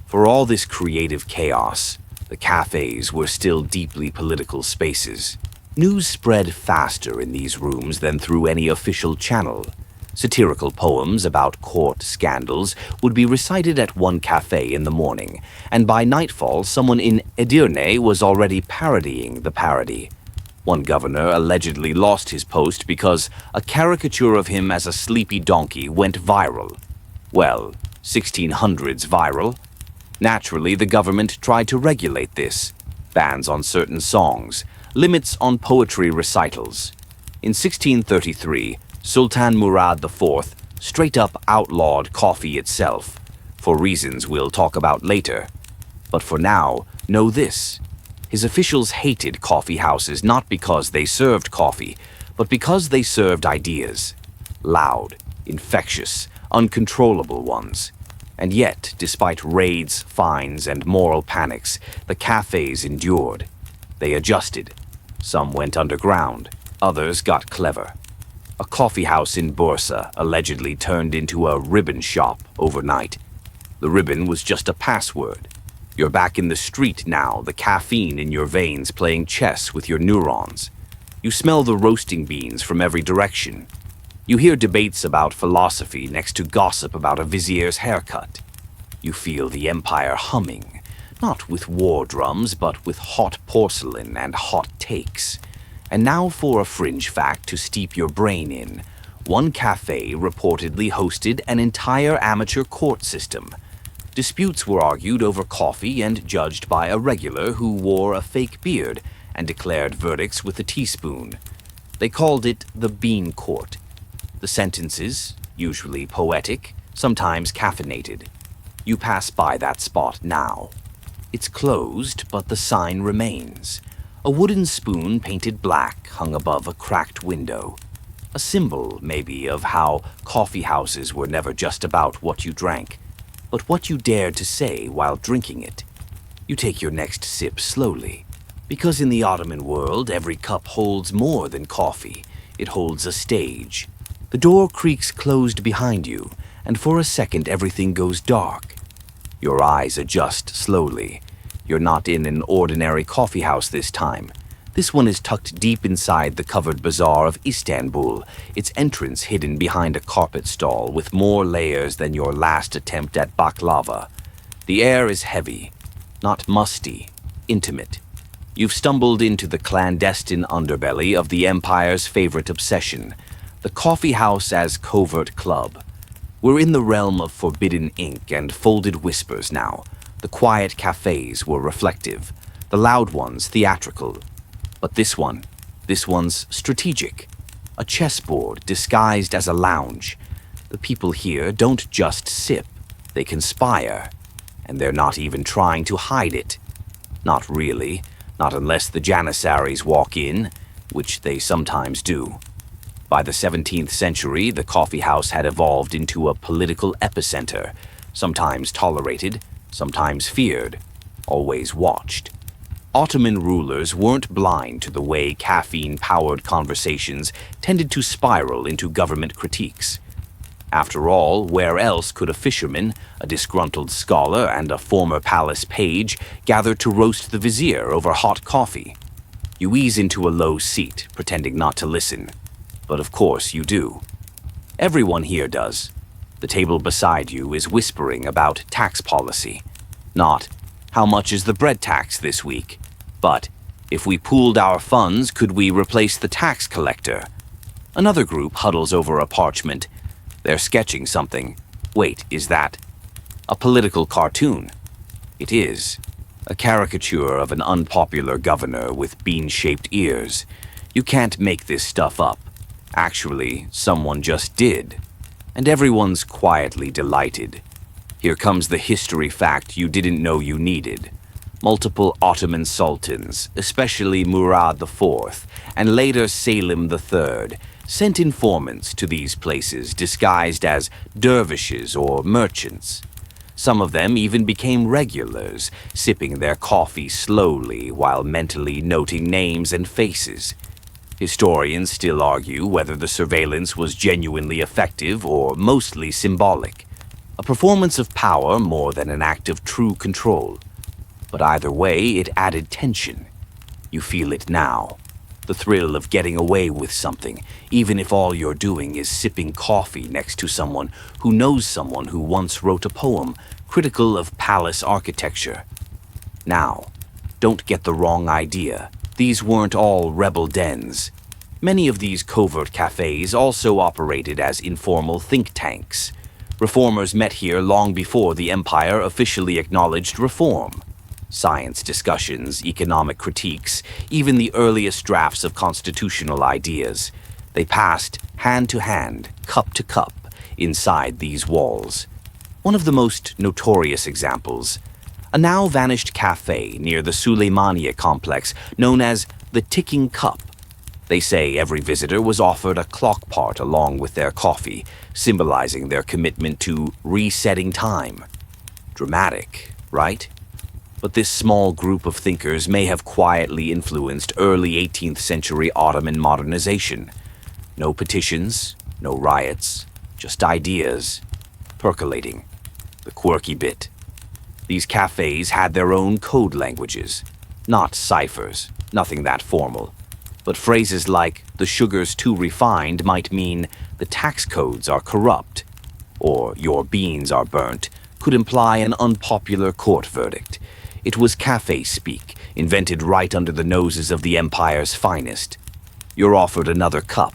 For all this creative chaos, the cafes were still deeply political spaces. News spread faster in these rooms than through any official channel. Satirical poems about court scandals would be recited at one cafe in the morning, and by nightfall someone in Edirne was already parodying the parody. One governor allegedly lost his post because a caricature of him as a sleepy donkey went viral. Well, 1600s viral. Naturally, the government tried to regulate this. Bans on certain songs, limits on poetry recitals. In 1633, Sultan Murad IV straight up outlawed coffee itself, for reasons we'll talk about later. But for now, know this. His officials hated coffee houses not because they served coffee, but because they served ideas. Loud, infectious, uncontrollable ones. And yet, despite raids, fines, and moral panics, the cafes endured. They adjusted. Some went underground. Others got clever. A coffee house in Bursa allegedly turned into a ribbon shop overnight. The ribbon was just a password. You're back in the street now, the caffeine in your veins playing chess with your neurons. You smell the roasting beans from every direction. You hear debates about philosophy next to gossip about a vizier's haircut. You feel the empire humming, not with war drums, but with hot porcelain and hot takes. And now for a fringe fact to steep your brain in. One cafe reportedly hosted an entire amateur court system. Disputes were argued over coffee and judged by a regular who wore a fake beard and declared verdicts with a teaspoon. They called it the bean court. The sentences, usually poetic, sometimes caffeinated. You pass by that spot now. It's closed, but the sign remains. A wooden spoon painted black hung above a cracked window. A symbol, maybe, of how coffee houses were never just about what you drank, but what you dared to say while drinking it. You take your next sip slowly, because in the Ottoman world, every cup holds more than coffee. It holds a stage. The door creaks closed behind you, and for a second everything goes dark. Your eyes adjust slowly. You're not in an ordinary coffee house this time. This one is tucked deep inside the covered bazaar of Istanbul, its entrance hidden behind a carpet stall with more layers than your last attempt at baklava. The air is heavy, not musty, intimate. You've stumbled into the clandestine underbelly of the empire's favorite obsession, the coffee house as covert club. We're in the realm of forbidden ink and folded whispers now. The quiet cafes were reflective, the loud ones theatrical. But this one's strategic. A chessboard disguised as a lounge. The people here don't just sip, they conspire. And they're not even trying to hide it. Not really, not unless the janissaries walk in, which they sometimes do. By the 17th century, the coffee house had evolved into a political epicenter, sometimes tolerated, sometimes feared, always watched. Ottoman rulers weren't blind to the way caffeine-powered conversations tended to spiral into government critiques. After all, where else could a fisherman, a disgruntled scholar, and a former palace page gather to roast the vizier over hot coffee? You ease into a low seat, pretending not to listen. But of course you do. Everyone here does. The table beside you is whispering about tax policy. Not, how much is the bread tax this week? But, if we pooled our funds, could we replace the tax collector? Another group huddles over a parchment. They're sketching something. Wait, is that a political cartoon? It is. A caricature of an unpopular governor with bean-shaped ears. You can't make this stuff up. Actually, someone just did. And everyone's quietly delighted. Here comes the history fact you didn't know you needed. Multiple Ottoman sultans, especially Murad IV, and later Selim III, sent informants to these places disguised as dervishes or merchants. Some of them even became regulars, sipping their coffee slowly while mentally noting names and faces. Historians still argue whether the surveillance was genuinely effective or mostly symbolic, a performance of power more than an act of true control. But either way, it added tension. You feel it now. The thrill of getting away with something, even if all you're doing is sipping coffee next to someone who knows someone who once wrote a poem critical of palace architecture. Now, don't get the wrong idea. These weren't all rebel dens. Many of these covert cafes also operated as informal think tanks. Reformers met here long before the empire officially acknowledged reform. Science discussions, economic critiques, even the earliest drafts of constitutional ideas. They passed hand to hand, cup to cup, inside these walls. One of the most notorious examples, a now-vanished cafe near the Suleymaniye complex known as the Ticking Cup. They say every visitor was offered a clock part along with their coffee, symbolizing their commitment to resetting time. Dramatic, right? But this small group of thinkers may have quietly influenced early 18th century Ottoman modernization. No petitions, no riots, just ideas, percolating. The quirky bit. These cafes had their own code languages, not ciphers, nothing that formal. But phrases like, the sugar's too refined might mean the tax codes are corrupt, or your beans are burnt, could imply an unpopular court verdict. It was cafe speak, invented right under the noses of the empire's finest. You're offered another cup.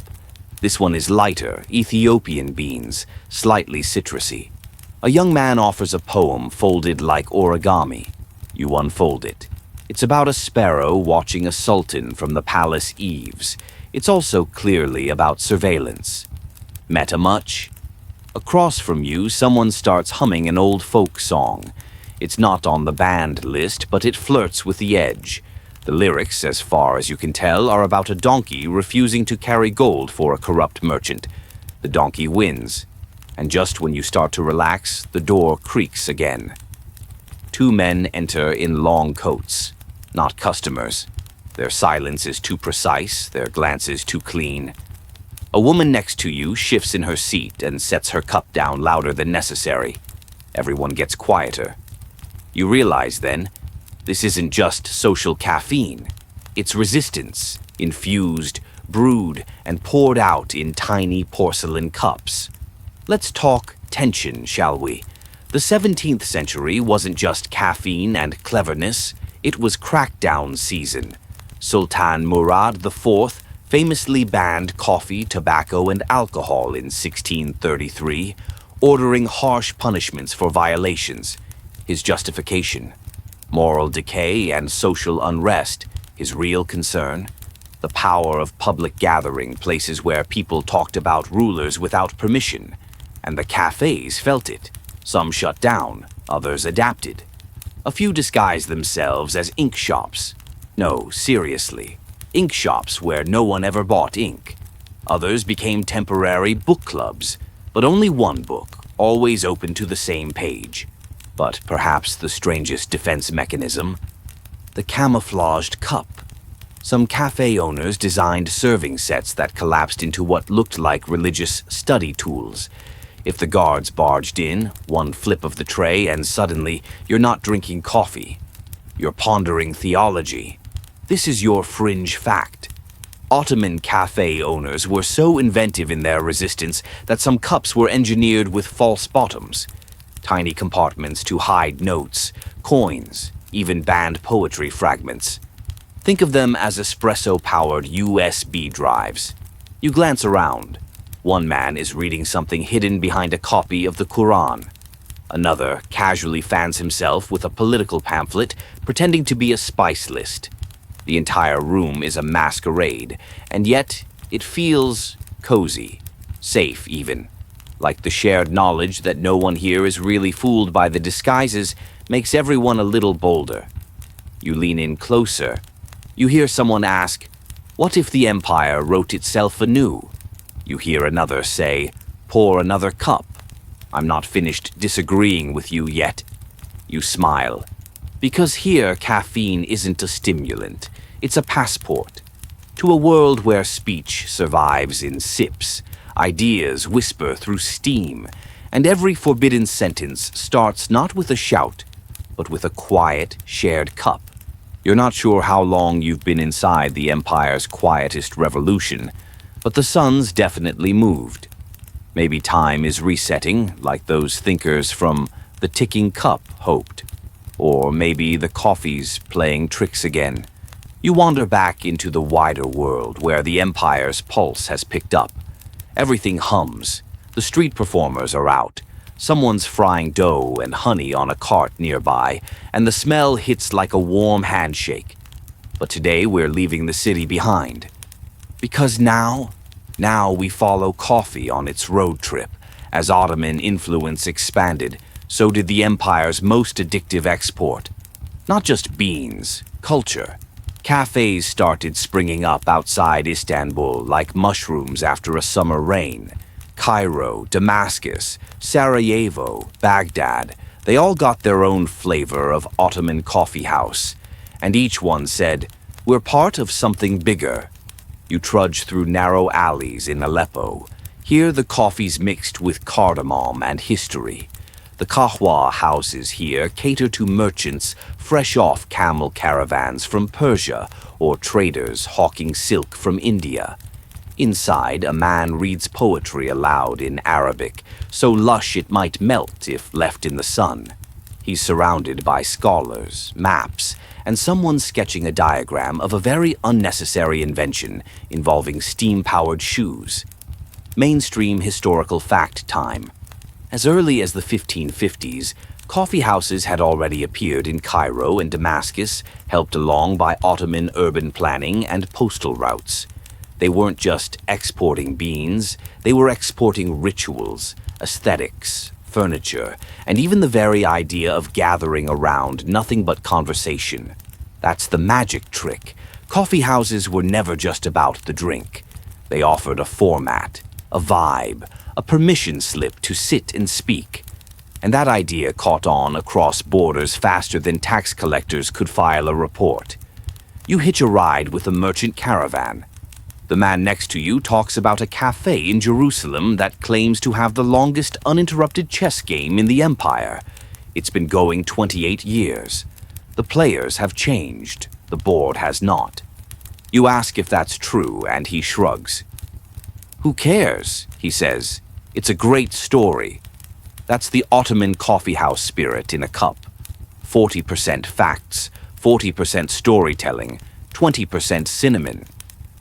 This one is lighter, Ethiopian beans, slightly citrusy. A young man offers a poem folded like origami. You unfold it. It's about a sparrow watching a sultan from the palace eaves. It's also clearly about surveillance. Meta much? Across from you, someone starts humming an old folk song. It's not on the banned list, but it flirts with the edge. The lyrics, as far as you can tell, are about a donkey refusing to carry gold for a corrupt merchant. The donkey wins. And just when you start to relax, the door creaks again. Two men enter in long coats. Not customers. Their silence is too precise, their glances too clean. A woman next to you shifts in her seat and sets her cup down louder than necessary. Everyone gets quieter. You realize then, this isn't just social caffeine. It's resistance, infused, brewed, and poured out in tiny porcelain cups. Let's talk tension, shall we? The 17th century wasn't just caffeine and cleverness. It was crackdown season. Sultan Murad IV famously banned coffee, tobacco, and alcohol in 1633, ordering harsh punishments for violations. His justification: moral decay and social unrest. His real concern: the power of public gathering, places where people talked about rulers without permission. And the cafes felt it. Some shut down, others adapted. A few disguised themselves as ink shops. No, seriously, ink shops where no one ever bought ink. Others became temporary book clubs, but only one book, always open to the same page. But perhaps the strangest defense mechanism: the camouflaged cup. Some cafe owners designed serving sets that collapsed into what looked like religious study tools. If the guards barged in, one flip of the tray and suddenly you're not drinking coffee. You're pondering theology. This is your fringe fact. Ottoman cafe owners were so inventive in their resistance that some cups were engineered with false bottoms. Tiny compartments to hide notes, coins, even banned poetry fragments. Think of them as espresso-powered USB drives. You glance around. One man is reading something hidden behind a copy of the Quran. Another casually fans himself with a political pamphlet, pretending to be a spice list. The entire room is a masquerade, and yet it feels cozy, safe even. Like the shared knowledge that no one here is really fooled by the disguises makes everyone a little bolder. You lean in closer. You hear someone ask, "What if the empire wrote itself anew?" You hear another say, "Pour another cup. I'm not finished disagreeing with you yet." You smile. Because here caffeine isn't a stimulant. It's a passport to a world where speech survives in sips, ideas whisper through steam, and every forbidden sentence starts not with a shout, but with a quiet, shared cup. You're not sure how long you've been inside the empire's quietest revolution, but the sun's definitely moved. Maybe time is resetting, like those thinkers from the Ticking Cup hoped. Or maybe the coffee's playing tricks again. You wander back into the wider world where the empire's pulse has picked up. Everything hums. The street performers are out. Someone's frying dough and honey on a cart nearby, and the smell hits like a warm handshake. But today we're leaving the city behind. Because now we follow coffee on its road trip. As Ottoman influence expanded, So did the empire's most addictive export. Not just beans, culture. Cafés started springing up outside Istanbul like mushrooms after a summer rain. Cairo, Damascus, Sarajevo, Baghdad, they all got their own flavor of Ottoman coffee house. And each one said, "We're part of something bigger." You trudge through narrow alleys in Aleppo. Here the coffee's mixed with cardamom and history. The kahwa houses here cater to merchants fresh off camel caravans from Persia or traders hawking silk from India. Inside, a man reads poetry aloud in Arabic, so lush it might melt if left in the sun. He's surrounded by scholars, maps, and someone sketching a diagram of a very unnecessary invention involving steam-powered shoes. Mainstream historical fact time. As early as the 1550s, coffee houses had already appeared in Cairo and Damascus, helped along by Ottoman urban planning and postal routes. They weren't just exporting beans, they were exporting rituals, aesthetics, furniture, and even the very idea of gathering around nothing but conversation. That's the magic trick. Coffee houses were never just about the drink. They offered a format, a vibe, a permission slip to sit and speak. And that idea caught on across borders faster than tax collectors could file a report. You hitch a ride with a merchant caravan. The man next to you talks about a cafe in Jerusalem that claims to have the longest uninterrupted chess game in the empire. It's been going 28 years. The players have changed, the board has not. You ask if that's true, and he shrugs. "Who cares?" he says. "It's a great story." That's the Ottoman coffeehouse spirit in a cup. 40% facts, 40% storytelling, 20% cinnamon.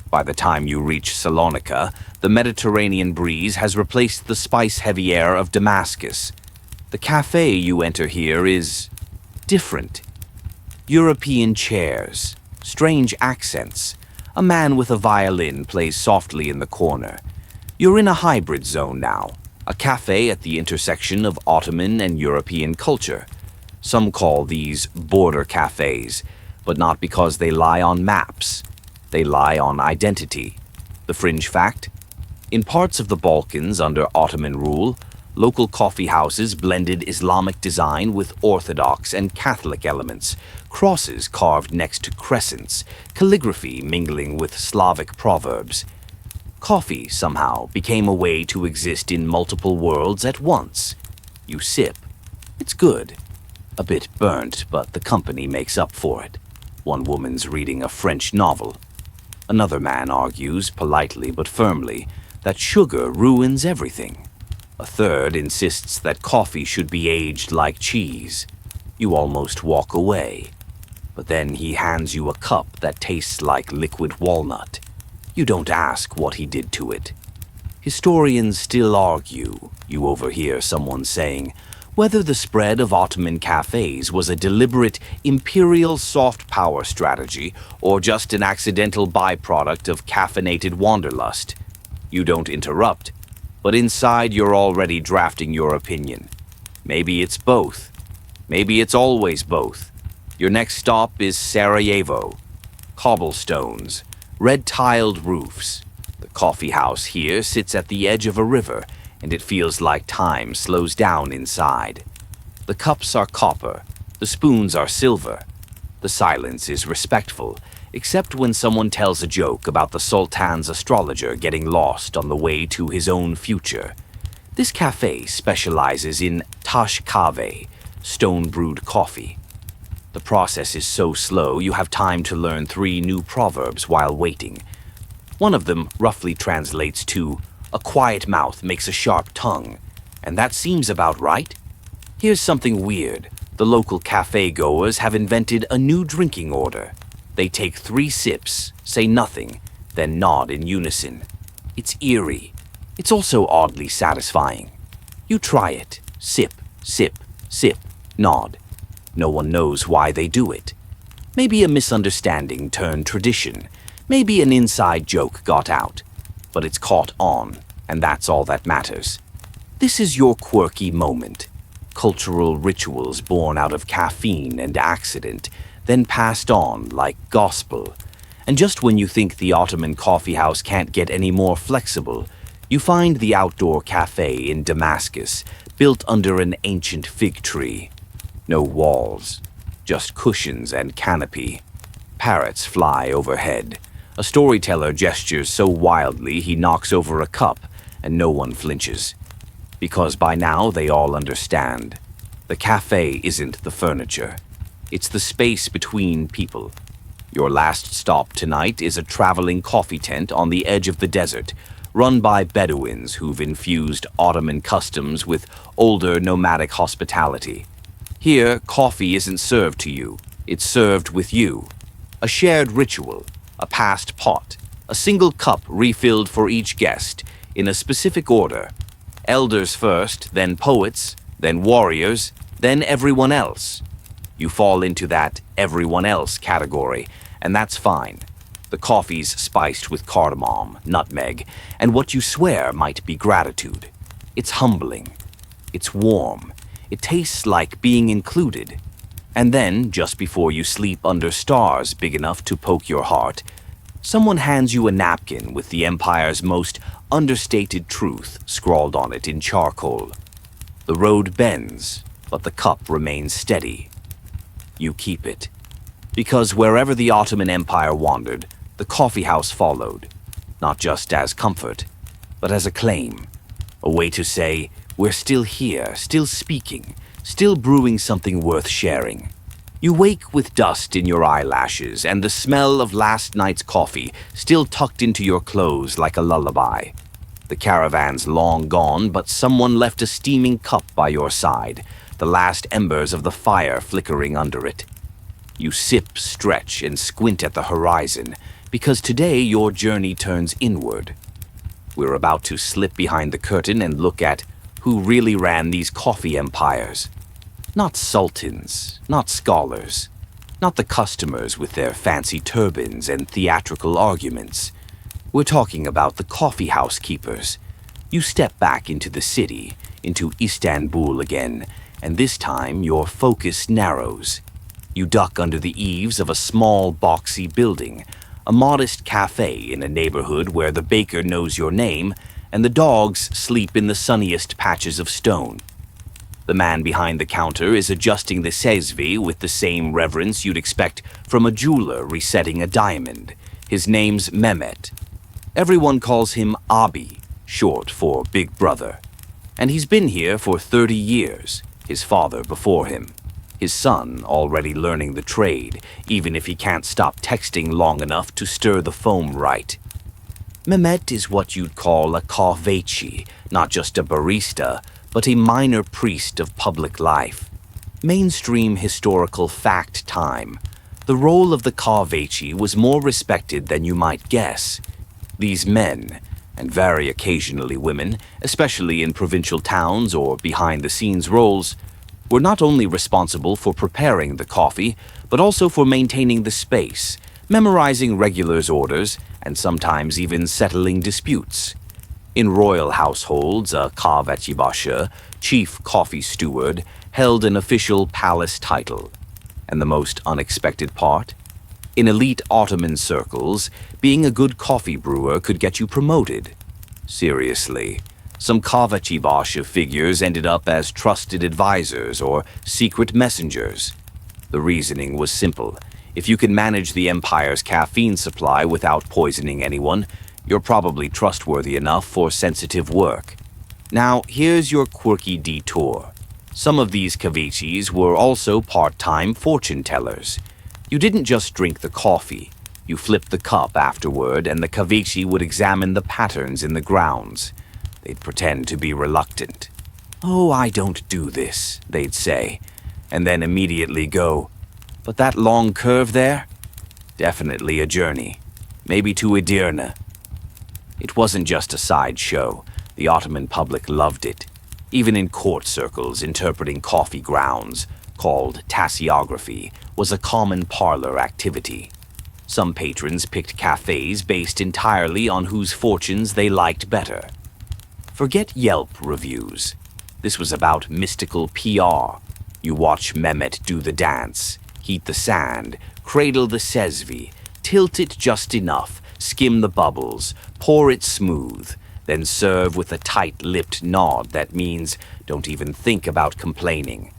By the time you reach Salonika, the Mediterranean breeze has replaced the spice-heavy air of Damascus. The cafe you enter here is different. European chairs, strange accents. A man with a violin plays softly in the corner. You're in a hybrid zone now, a cafe at the intersection of Ottoman and European culture. Some call these border cafes, but not because they lie on maps. They lie on identity. The fringe fact? In parts of the Balkans under Ottoman rule, local coffee houses blended Islamic design with Orthodox and Catholic elements, crosses carved next to crescents, calligraphy mingling with Slavic proverbs. Coffee, somehow, became a way to exist in multiple worlds at once. You sip. It's good. A bit burnt, but the company makes up for it. One woman's reading a French novel. Another man argues, politely but firmly, that sugar ruins everything. A third insists that coffee should be aged like cheese. You almost walk away. But then he hands you a cup that tastes like liquid walnut. You don't ask what he did to it. Historians still argue, you overhear someone saying, whether the spread of Ottoman cafes was a deliberate imperial soft power strategy or just an accidental byproduct of caffeinated wanderlust. You don't interrupt, but inside you're already drafting your opinion. Maybe it's both. Maybe it's always both. Your next stop is Sarajevo. Cobblestones, red-tiled roofs. The coffee house here sits at the edge of a river, and it feels like time slows down inside. The cups are copper, the spoons are silver. The silence is respectful, except when someone tells a joke about the Sultan's astrologer getting lost on the way to his own future. This cafe specializes in tash kahve, stone-brewed coffee. The process is so slow you have time to learn 3 new proverbs while waiting. One of them roughly translates to, "A quiet mouth makes a sharp tongue," and that seems about right. Here's something weird. The local cafe goers have invented a new drinking order. They take 3 sips, say nothing, then nod in unison. It's eerie. It's also oddly satisfying. You try it. Sip, sip, sip, nod. No one knows why they do it. Maybe a misunderstanding turned tradition. Maybe an inside joke got out. But it's caught on, and that's all that matters. This is your quirky moment. cultural rituals born out of caffeine and accident, then passed on like gospel. And just when you think the Ottoman coffee house can't get any more flexible, you find the outdoor cafe in Damascus, built under an ancient fig tree. No walls, just cushions and canopy. Parrots fly overhead. A storyteller gestures so wildly he knocks over a cup, and no one flinches. Because by now they all understand. The cafe isn't the furniture. It's the space between people. Your last stop tonight is a traveling coffee tent on the edge of the desert, run by Bedouins who've infused Ottoman customs with older nomadic hospitality. Here, coffee isn't served to you, it's served with you. A shared ritual, a passed pot, a single cup refilled for each guest, in a specific order. Elders first, then poets, then warriors, then everyone else. You fall into that everyone else category, and that's fine. The coffee's spiced with cardamom, nutmeg, and what you swear might be gratitude. It's humbling. It's warm. It tastes like being included. And then, just before you sleep under stars big enough to poke your heart, someone hands you a napkin with the empire's most understated truth scrawled on it in charcoal. The road bends, but the cup remains steady. You keep it. Because wherever the Ottoman Empire wandered, the coffee house followed, not just as comfort, but as a claim, a way to say, we're still here, still speaking, still brewing something worth sharing. You wake with dust in your eyelashes and the smell of last night's coffee still tucked into your clothes like a lullaby. The caravan's long gone, but someone left a steaming cup by your side, the last embers of the fire flickering under it. You sip, stretch, and squint at the horizon, because today your journey turns inward. We're about to slip behind the curtain and look at who really ran these coffee empires. Not sultans, not scholars, not the customers with their fancy turbans and theatrical arguments. We're talking about the coffee house keepers. You step back into the city, into Istanbul again, and this time your focus narrows. You duck under the eaves of a small, boxy building, a modest cafe in a neighborhood where the baker knows your name and the dogs sleep in the sunniest patches of stone. The man behind the counter is adjusting the sezvi with the same reverence you'd expect from a jeweler resetting a diamond. His name's Mehmet. Everyone calls him Abi, short for Big Brother. And he's been here for 30 years, his father before him. His son already learning the trade, even if he can't stop texting long enough to stir the foam right. Mehmet is what you'd call a kahveci, not just a barista, but a minor priest of public life. Mainstream historical fact time. The role of the kahveci was more respected than you might guess. These men, and very occasionally women, especially in provincial towns or behind-the-scenes roles, were not only responsible for preparing the coffee, but also for maintaining the space, memorizing regulars' orders, and sometimes even settling disputes. In royal households, a kahveci, chief coffee steward, held an official palace title. And the most unexpected part? In elite Ottoman circles, being a good coffee brewer could get you promoted. Seriously. Some kahveci figures ended up as trusted advisors or secret messengers. The reasoning was simple. If you can manage the empire's caffeine supply without poisoning anyone, you're probably trustworthy enough for sensitive work. Now, here's your quirky detour. Some of these kahvecis were also part-time fortune tellers. You didn't just drink the coffee. You flipped the cup afterward, and the kahveci would examine the patterns in the grounds. They'd pretend to be reluctant. "Oh, I don't do this," they'd say, and then immediately go, "But that long curve there? Definitely a journey. Maybe to Edirne." It wasn't just a sideshow. The Ottoman public loved it. Even in court circles, interpreting coffee grounds, called tassiography, was a common parlor activity. Some patrons picked cafes based entirely on whose fortunes they liked better. Forget Yelp reviews. This was about mystical PR. You watch Mehmet do the dance, heat the sand, cradle the sesvi, tilt it just enough, skim the bubbles, pour it smooth, then serve with a tight-lipped nod that means don't even think about complaining.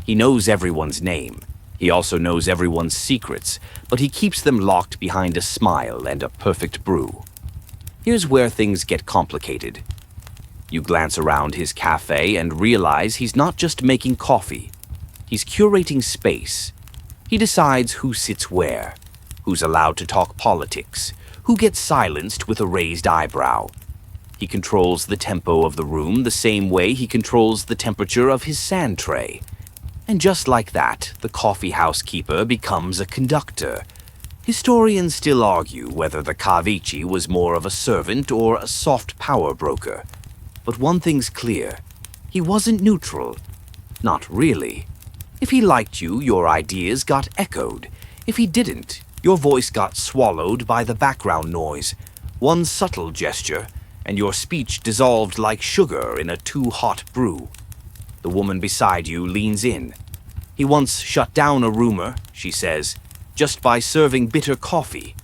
He knows everyone's name. He also knows everyone's secrets, but he keeps them locked behind a smile and a perfect brew. Here's where things get complicated. You glance around his cafe and realize he's not just making coffee. He's curating space. He decides who sits where, who's allowed to talk politics, who gets silenced with a raised eyebrow. He controls the tempo of the room the same way he controls the temperature of his sand tray. And just like that, the coffee house keeper becomes a conductor. Historians still argue whether the Cavici was more of a servant or a soft power broker. But one thing's clear. He wasn't neutral. Not really. If he liked you, your ideas got echoed. If he didn't, your voice got swallowed by the background noise. One subtle gesture, and your speech dissolved like sugar in a too-hot brew. The woman beside you leans in. He once shut down a rumor, she says, just by serving bitter coffee.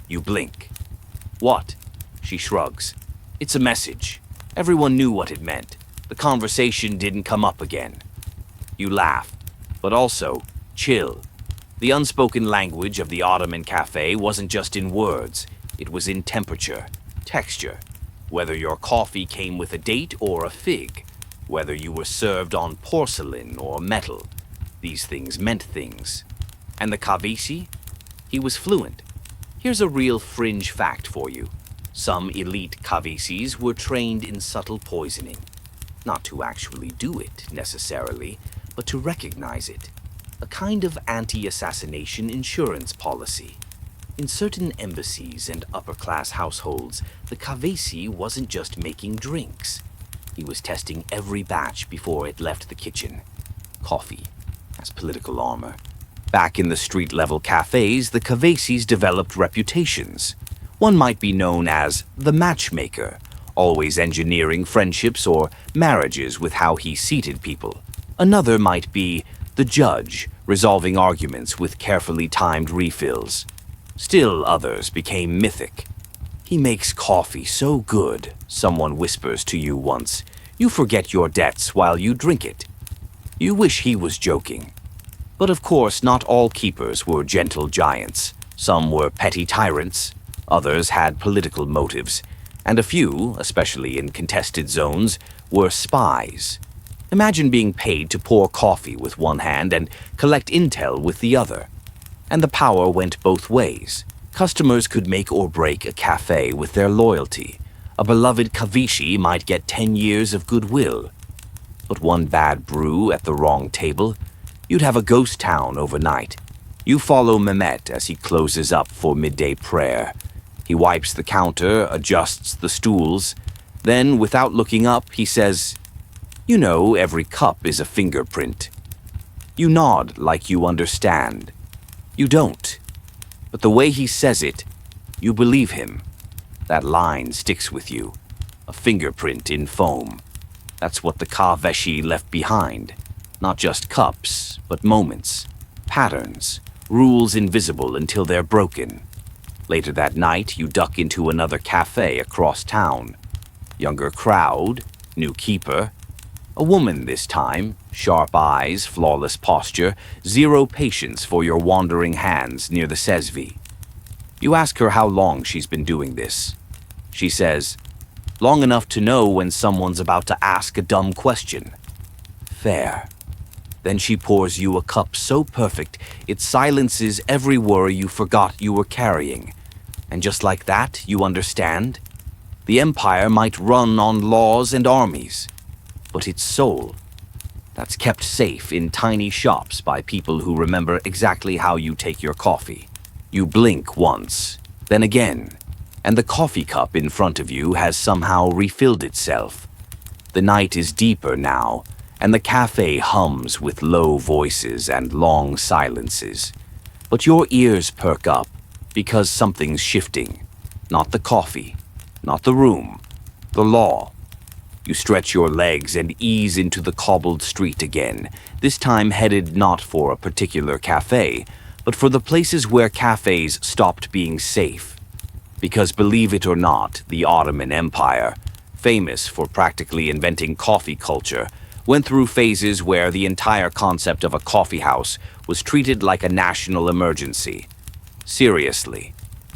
You blink. What? She shrugs. It's a message. Everyone knew what it meant. The conversation didn't come up again. You laugh, but also chill. The unspoken language of the Ottoman cafe wasn't just in words. It was in temperature, texture. Whether your coffee came with a date or a fig, whether you were served on porcelain or metal, these things meant things. And the Cavici? He was fluent. Here's a real fringe fact for you. Some elite Cavicis were trained in subtle poisoning. Not to actually do it, necessarily, but to recognize it. A kind of anti-assassination insurance policy. In certain embassies and upper-class households, the Cavici wasn't just making drinks. He was testing every batch before it left the kitchen. Coffee as political armor. Back in the street-level cafes, the Cavicis developed reputations. One might be known as the matchmaker, always engineering friendships or marriages with how he seated people. Another might be the judge, resolving arguments with carefully timed refills. Still others became mythic. He makes coffee so good, someone whispers to you once. You forget your debts while you drink it. You wish he was joking. But of course, not all keepers were gentle giants. Some were petty tyrants. Others had political motives. And a few, especially in contested zones, were spies. Imagine being paid to pour coffee with one hand and collect intel with the other. And the power went both ways. Customers could make or break a cafe with their loyalty. A beloved Cavici might get 10 years of goodwill. But one bad brew at the wrong table, you'd have a ghost town overnight. You follow Mehmet as he closes up for midday prayer. He wipes the counter, adjusts the stools. Then, without looking up, he says, "You know, every cup is a fingerprint." You nod like you understand. You don't. But the way he says it, you believe him. That line sticks with you. A fingerprint in foam. That's what the Cavici left behind. Not just cups, but moments, patterns, rules invisible until they're broken. Later that night, you duck into another cafe across town. Younger crowd, new keeper. A woman this time, sharp eyes, flawless posture, zero patience for your wandering hands near the sesvi. You ask her how long she's been doing this. She says, long enough to know when someone's about to ask a dumb question. Fair. Then she pours you a cup so perfect it silences every worry you forgot you were carrying. And just like that, you understand? The empire might run on laws and armies, but its soul, that's kept safe in tiny shops by people who remember exactly how you take your coffee. You blink once, then again, and the coffee cup in front of you has somehow refilled itself. The night is deeper now, and the cafe hums with low voices and long silences. But your ears perk up because something's shifting. Not the coffee, not the room, the law. You stretch your legs and ease into the cobbled street again, this time headed not for a particular cafe, but for the places where cafes stopped being safe. Because believe it or not, the Ottoman Empire, famous for practically inventing coffee culture, went through phases where the entire concept of a coffee house was treated like a national emergency. Seriously.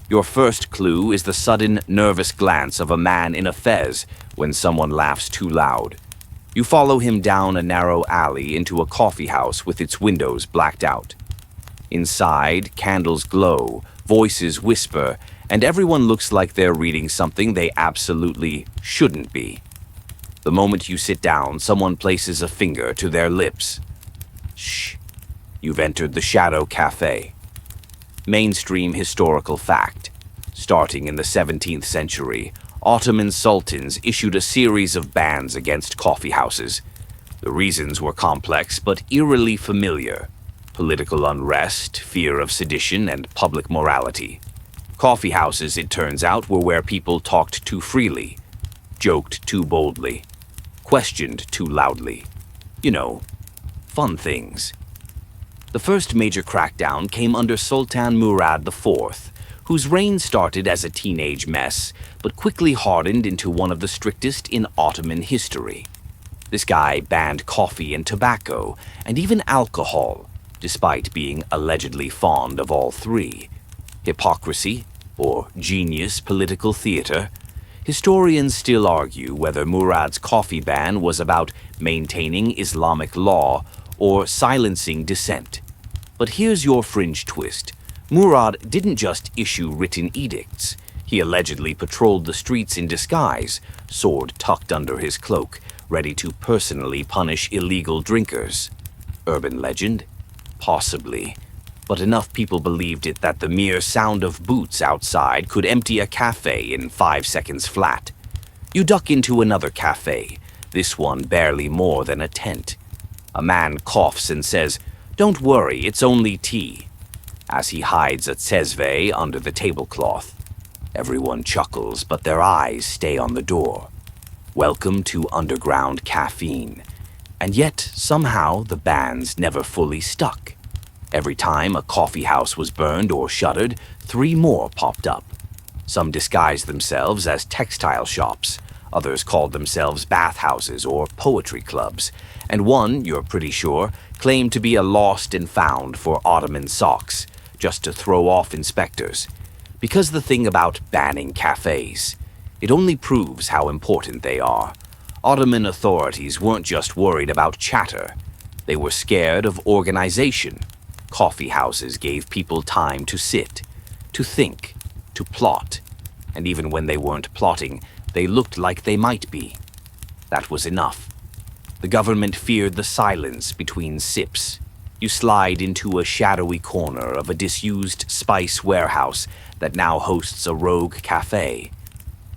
Your first clue is the sudden, nervous glance of a man in a fez when someone laughs too loud. You follow him down a narrow alley into a coffee house with its windows blacked out. Inside, candles glow, voices whisper, and everyone looks like they're reading something they absolutely shouldn't be. The moment you sit down, someone places a finger to their lips. Shh. You've entered the Shadow Cafe. Mainstream historical fact. Starting in the 17th century, Ottoman sultans issued a series of bans against coffee houses. The reasons were complex but eerily familiar. Political unrest, fear of sedition, and public morality. Coffee houses, it turns out, were where people talked too freely, joked too boldly, questioned too loudly. You know, fun things. The first major crackdown came under Sultan Murad IV, whose reign started as a teenage mess, but quickly hardened into one of the strictest in Ottoman history. This guy banned coffee and tobacco, and even alcohol, despite being allegedly fond of all three. Hypocrisy, or genius political theater? Historians still argue whether Murad's coffee ban was about maintaining Islamic law or silencing dissent. But here's your fringe twist. Murad didn't just issue written edicts. He allegedly patrolled the streets in disguise, sword tucked under his cloak, ready to personally punish illegal drinkers. Urban legend? Possibly. But enough people believed it that the mere sound of boots outside could empty a cafe in 5 seconds flat. You duck into another cafe, this one barely more than a tent. A man coughs and says, "Don't worry, it's only tea," as he hides a tsezve under the tablecloth. Everyone chuckles, but their eyes stay on the door. Welcome to underground caffeine. And yet, somehow, the bans never fully stuck. Every time a coffee house was burned or shuttered, 3 more popped up. Some disguised themselves as textile shops, others called themselves bathhouses or poetry clubs, and one, you're pretty sure, claimed to be a lost and found for Ottoman socks, just to throw off inspectors. Because the thing about banning cafes, it only proves how important they are. Ottoman authorities weren't just worried about chatter. They were scared of organization. Coffee houses gave people time to sit, to think, to plot. And even when they weren't plotting, they looked like they might be. That was enough. The government feared the silence between sips. You slide into a shadowy corner of a disused spice warehouse that now hosts a rogue cafe.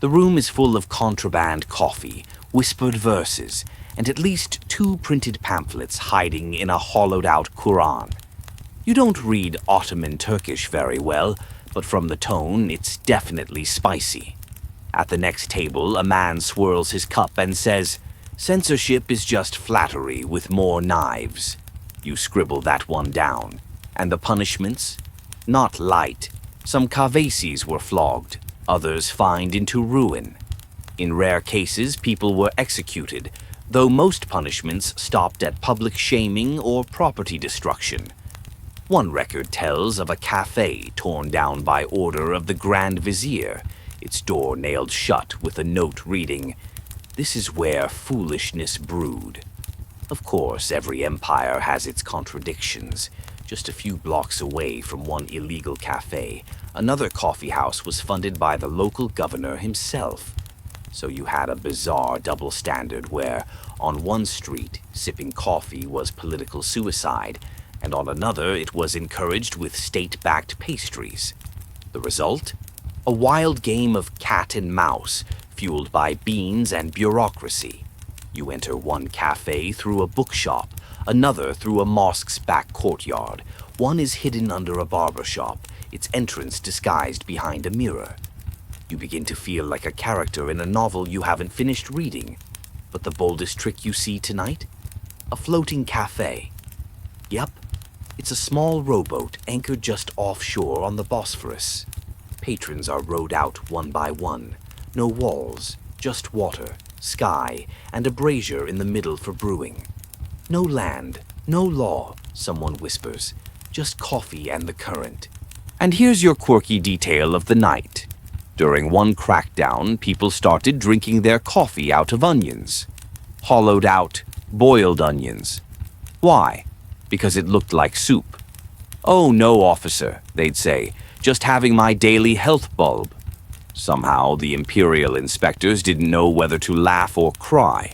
The room is full of contraband coffee, whispered verses, and at least 2 printed pamphlets hiding in a hollowed-out Quran. You don't read Ottoman Turkish very well, but from the tone, it's definitely spicy. At the next table, a man swirls his cup and says, "Censorship is just flattery with more knives." You scribble that one down. And the punishments? Not light. Some Cafés were flogged, others fined into ruin. In rare cases, people were executed, though most punishments stopped at public shaming or property destruction. One record tells of a cafe torn down by order of the Grand Vizier, its door nailed shut with a note reading, "This is where foolishness brewed." Of course, every empire has its contradictions. Just a few blocks away from one illegal cafe, another coffee house was funded by the local governor himself. So you had a bizarre double standard where, on one street, sipping coffee was political suicide, and on another it was encouraged with state-backed pastries. The result? A wild game of cat and mouse, fueled by beans and bureaucracy. You enter one cafe through a bookshop, another through a mosque's back courtyard. One is hidden under a barber shop, its entrance disguised behind a mirror. You begin to feel like a character in a novel you haven't finished reading. But the boldest trick you see tonight? A floating cafe. Yep, it's a small rowboat anchored just offshore on the Bosphorus. Patrons are rowed out one by one. No walls, just water, sky, and a brazier in the middle for brewing. No land, no law, someone whispers. Just coffee and the current. And here's your quirky detail of the night. During one crackdown, people started drinking their coffee out of onions. Hollowed out, boiled onions. Why? Because it looked like soup. "Oh, no, officer," they'd say, "just having my daily health bulb." Somehow, the imperial inspectors didn't know whether to laugh or cry.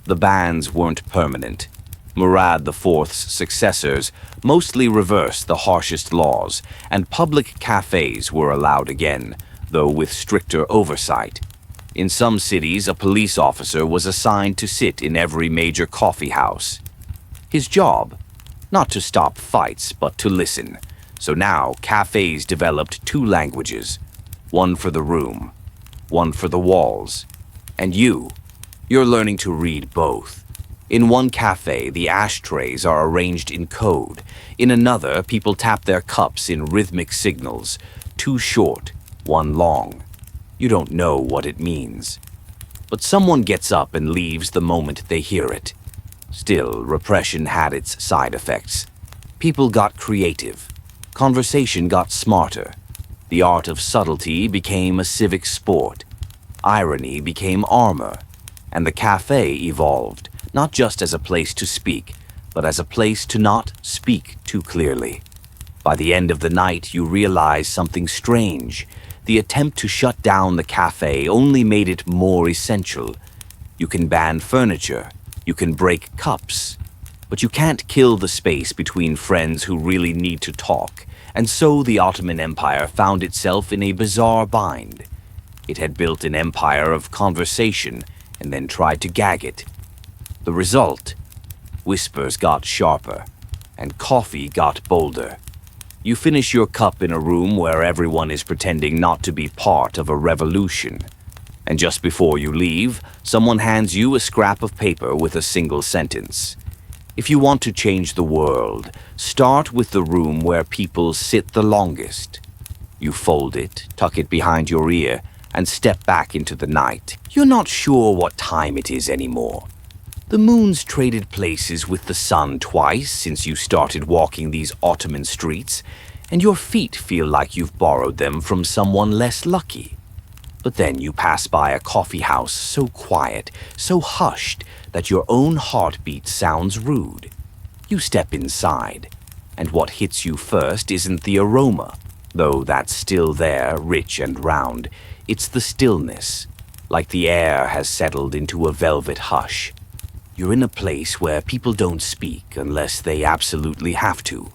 The bans weren't permanent. Murad IV's successors mostly reversed the harshest laws, and public cafes were allowed again, though with stricter oversight. In some cities, a police officer was assigned to sit in every major coffee house. His job? Not to stop fights, but to listen. So now, cafes developed two languages. One for the room, one for the walls. And you're learning to read both. In one cafe, the ashtrays are arranged in code. In another, people tap their cups in rhythmic signals. Two short, one long. You don't know what it means. But someone gets up and leaves the moment they hear it. Still, repression had its side effects. People got creative. Conversation got smarter. The art of subtlety became a civic sport. Irony became armor. And the cafe evolved, not just as a place to speak, but as a place to not speak too clearly. By the end of the night, you realize something strange. The attempt to shut down the cafe only made it more essential. You can ban furniture, you can break cups, but you can't kill the space between friends who really need to talk. And so the Ottoman Empire found itself in a bizarre bind. It had built an empire of conversation and then tried to gag it. The result? Whispers got sharper, and coffee got bolder. You finish your cup in a room where everyone is pretending not to be part of a revolution. And just before you leave, someone hands you a scrap of paper with a single sentence. If you want to change the world, start with the room where people sit the longest. You fold it, tuck it behind your ear, and step back into the night. You're not sure what time it is anymore. The moon's traded places with the sun twice since you started walking these Ottoman streets, and your feet feel like you've borrowed them from someone less lucky. But then you pass by a coffee house so quiet, so hushed, that your own heartbeat sounds rude. You step inside, and what hits you first isn't the aroma, though that's still there, rich and round. It's the stillness, like the air has settled into a velvet hush. You're in a place where people don't speak unless they absolutely have to.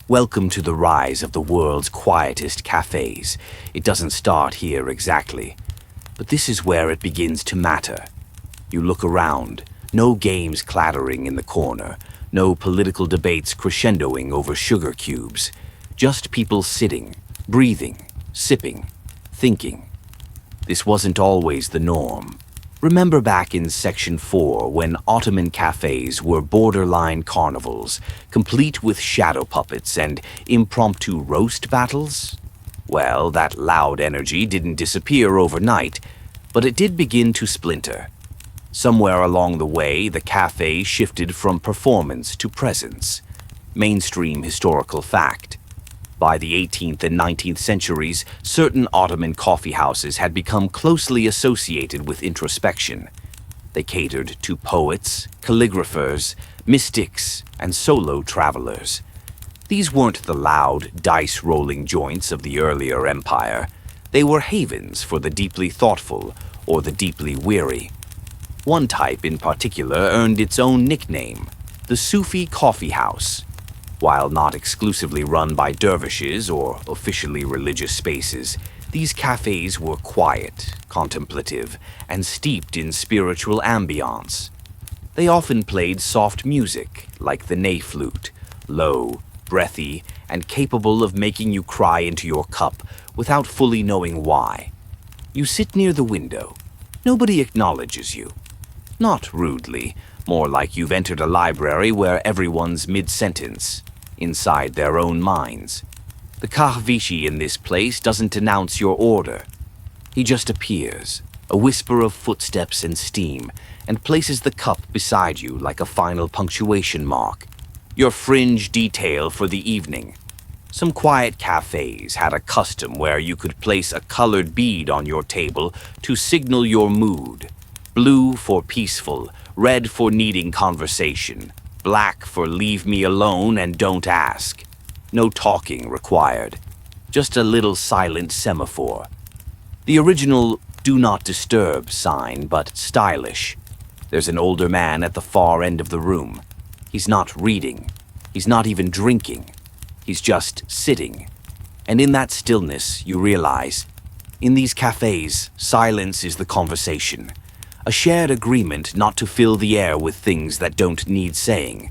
Welcome to the rise of the world's quietest cafes. It doesn't start here exactly, but this is where it begins to matter. You look around, no games clattering in the corner, no political debates crescendoing over sugar cubes, just people sitting, breathing, sipping, thinking. This wasn't always the norm. Remember back in Section 4 when Ottoman cafes were borderline carnivals, complete with shadow puppets and impromptu roast battles? Well, that loud energy didn't disappear overnight, but it did begin to splinter. Somewhere along the way, the cafe shifted from performance to presence. Mainstream historical fact. By the 18th and 19th centuries, certain Ottoman coffee houses had become closely associated with introspection. They catered to poets, calligraphers, mystics, and solo travelers. These weren't the loud, dice-rolling joints of the earlier empire. They were havens for the deeply thoughtful or the deeply weary. One type in particular earned its own nickname, the Sufi Coffee House. While not exclusively run by dervishes or officially religious spaces, these cafes were quiet, contemplative, and steeped in spiritual ambiance. They often played soft music, like the ney flute, low, breathy, and capable of making you cry into your cup without fully knowing why. You sit near the window. Nobody acknowledges you. Not rudely, more like you've entered a library where everyone's mid-sentence, inside their own minds. The kahvishi in this place doesn't announce your order. He just appears, a whisper of footsteps and steam, and places the cup beside you like a final punctuation mark, your fringe detail for the evening. Some quiet cafes had a custom where you could place a colored bead on your table to signal your mood. Blue for peaceful, red for needing conversation, black for leave me alone and don't ask. No talking required, just a little silent semaphore. The original "Do Not Disturb" sign, but stylish. There's an older man at the far end of the room. He's not reading. He's not even drinking. He's just sitting. And in that stillness, you realize, in these cafes, silence is the conversation. A shared agreement not to fill the air with things that don't need saying.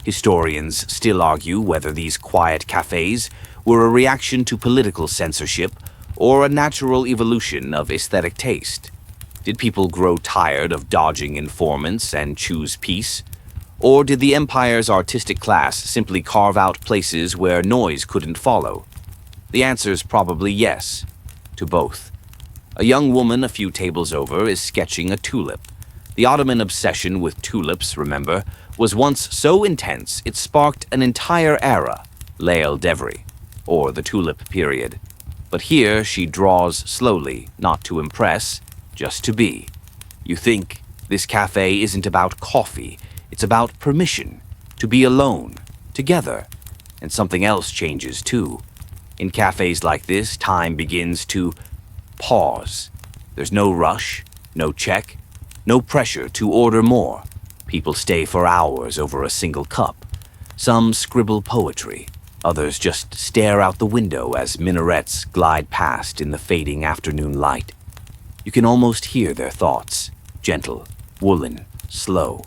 Historians still argue whether these quiet cafes were a reaction to political censorship or a natural evolution of aesthetic taste. Did people grow tired of dodging informants and choose peace? Or did the empire's artistic class simply carve out places where noise couldn't follow? The answer's probably yes, to both. A young woman a few tables over is sketching a tulip. The Ottoman obsession with tulips, remember, was once so intense it sparked an entire era, Lael Devri, or the tulip period. But here she draws slowly, not to impress, just to be. You think this cafe isn't about coffee, it's about permission, to be alone, together. And something else changes too. In cafes like this, time begins to pause. There's no rush, no check, no pressure to order more. People stay for hours over a single cup. Some scribble poetry. Others just stare out the window as minarets glide past in the fading afternoon light. You can almost hear their thoughts, gentle, woolen, slow.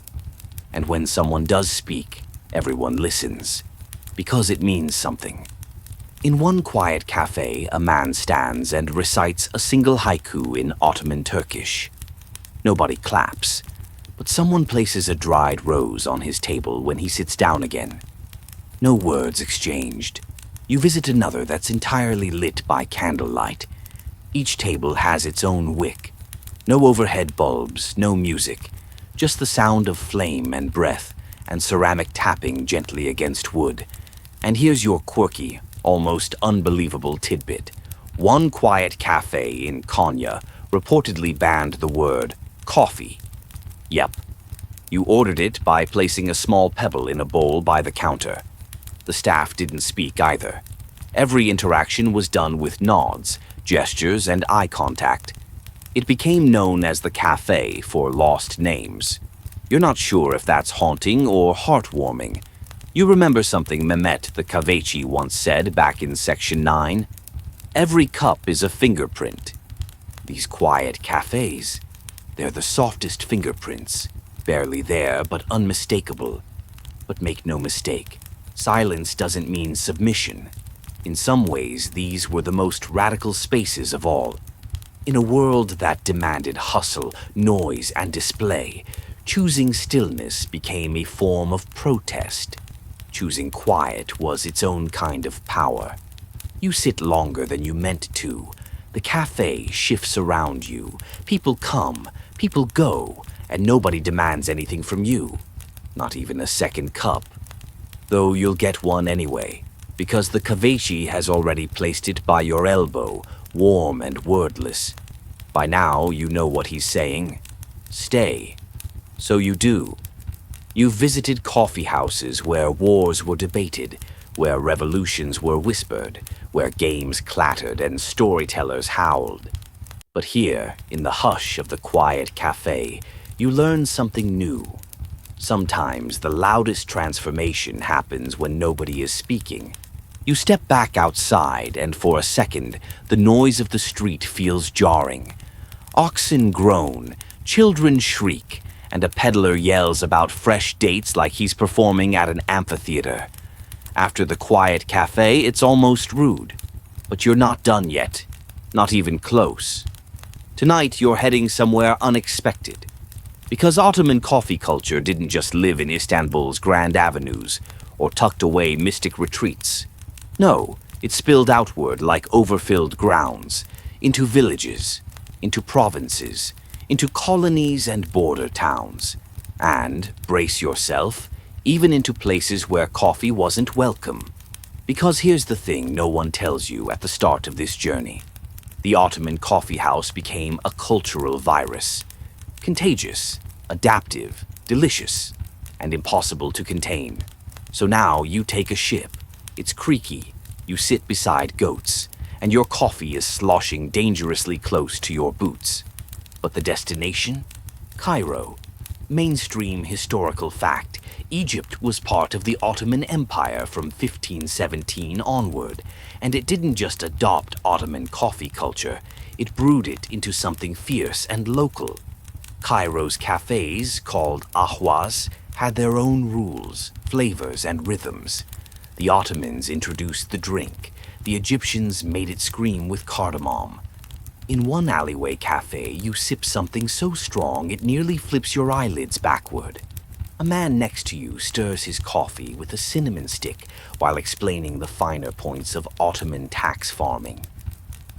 And when someone does speak, everyone listens, because it means something. In one quiet cafe, a man stands and recites a single haiku in Ottoman Turkish. Nobody claps, but someone places a dried rose on his table when he sits down again. No words exchanged. You visit another that's entirely lit by candlelight. Each table has its own wick. No overhead bulbs, no music. Just the sound of flame and breath, and ceramic tapping gently against wood. And here's your quirky, almost unbelievable tidbit. One quiet cafe in Konya reportedly banned the word coffee. Yep. You ordered it by placing a small pebble in a bowl by the counter. The staff didn't speak either. Every interaction was done with nods, gestures, and eye contact. It became known as the Cafe for lost names. You're not sure if that's haunting or heartwarming. You remember something Mehmet the Kavechi once said back in Section 9? Every cup is a fingerprint. These quiet cafes, they're the softest fingerprints, barely there but unmistakable. But make no mistake, silence doesn't mean submission. In some ways, these were the most radical spaces of all. In a world that demanded hustle, noise, and display, choosing stillness became a form of protest. Choosing quiet was its own kind of power. You sit longer than you meant to. The cafe shifts around you. People come, people go, and nobody demands anything from you. Not even a second cup. Though you'll get one anyway, because the Kaveshi has already placed it by your elbow, warm and wordless. By now, you know what he's saying. Stay. So you do. You've visited coffee houses where wars were debated, where revolutions were whispered, where games clattered and storytellers howled. But here, in the hush of the quiet cafe, you learn something new. Sometimes the loudest transformation happens when nobody is speaking. You step back outside, and for a second, the noise of the street feels jarring. Oxen groan, children shriek, and a peddler yells about fresh dates like he's performing at an amphitheater. After the quiet cafe, it's almost rude. But you're not done yet, not even close. Tonight, you're heading somewhere unexpected. Because Ottoman coffee culture didn't just live in Istanbul's grand avenues or tucked away mystic retreats. No, it spilled outward like overfilled grounds, into villages, into provinces, into colonies and border towns, and, brace yourself, even into places where coffee wasn't welcome. Because here's the thing no one tells you at the start of this journey. The Ottoman coffee house became a cultural virus. Contagious, adaptive, delicious, and impossible to contain. So now you take a ship. It's creaky, you sit beside goats, and your coffee is sloshing dangerously close to your boots. But the destination? Cairo. Mainstream historical fact. Egypt was part of the Ottoman Empire from 1517 onward, and it didn't just adopt Ottoman coffee culture, it brewed it into something fierce and local. Cairo's cafés, called ahwas, had their own rules, flavors, and rhythms. The Ottomans introduced the drink. The Egyptians made it scream with cardamom. In one alleyway cafe, you sip something so strong it nearly flips your eyelids backward. A man next to you stirs his coffee with a cinnamon stick while explaining the finer points of Ottoman tax farming.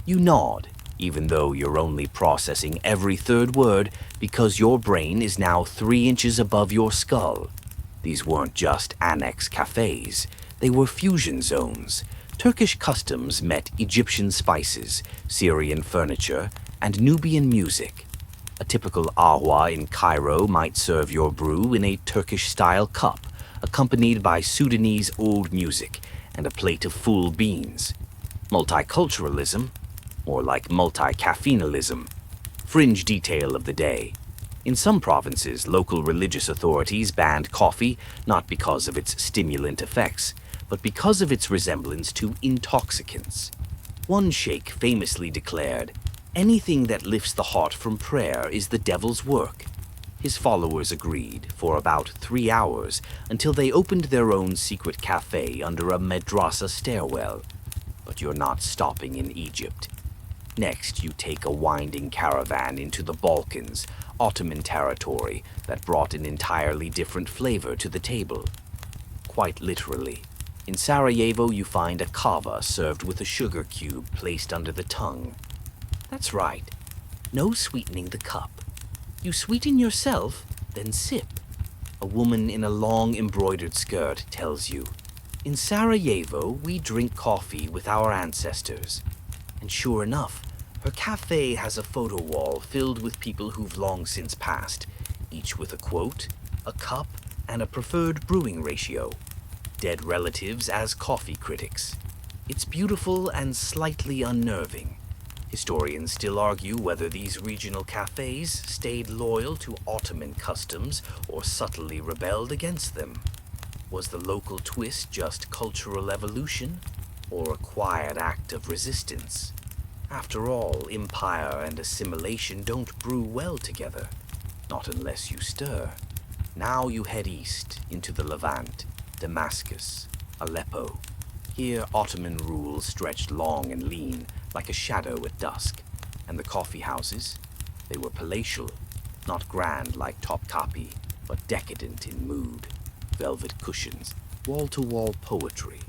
You nod, even though you're only processing every third word because your brain is now 3 inches above your skull. These weren't just annex cafes, they were fusion zones. Turkish customs met Egyptian spices, Syrian furniture, and Nubian music. A typical ahwa in Cairo might serve your brew in a Turkish-style cup, accompanied by Sudanese oud music and a plate of full beans. Multiculturalism? More like multi-caffeinalism. Fringe detail of the day. In some provinces, local religious authorities banned coffee not because of its stimulant effects, but because of its resemblance to intoxicants. One sheikh famously declared, "Anything that lifts the heart from prayer is the devil's work." His followers agreed for about 3 hours until they opened their own secret cafe under a madrasa stairwell. But you're not stopping in Egypt. Next, you take a winding caravan into the Balkans, Ottoman territory that brought an entirely different flavor to the table. Quite literally. In Sarajevo, you find a kava served with a sugar cube placed under the tongue. That's right. No sweetening the cup. You sweeten yourself, then sip. A woman in a long embroidered skirt tells you, "In Sarajevo, we drink coffee with our ancestors." And sure enough, her cafe has a photo wall filled with people who've long since passed, each with a quote, a cup, and a preferred brewing ratio. Dead relatives as coffee critics. It's beautiful and slightly unnerving. Historians still argue whether these regional cafes stayed loyal to Ottoman customs or subtly rebelled against them. Was the local twist just cultural evolution, or a quiet act of resistance? After all, empire and assimilation don't brew well together, not unless you stir. Now you head east into the Levant, Damascus, Aleppo. Here Ottoman rule stretched long and lean, like a shadow at dusk, and the coffee houses, they were palatial, not grand like Topkapi, but decadent in mood. Velvet cushions, wall-to-wall poetry.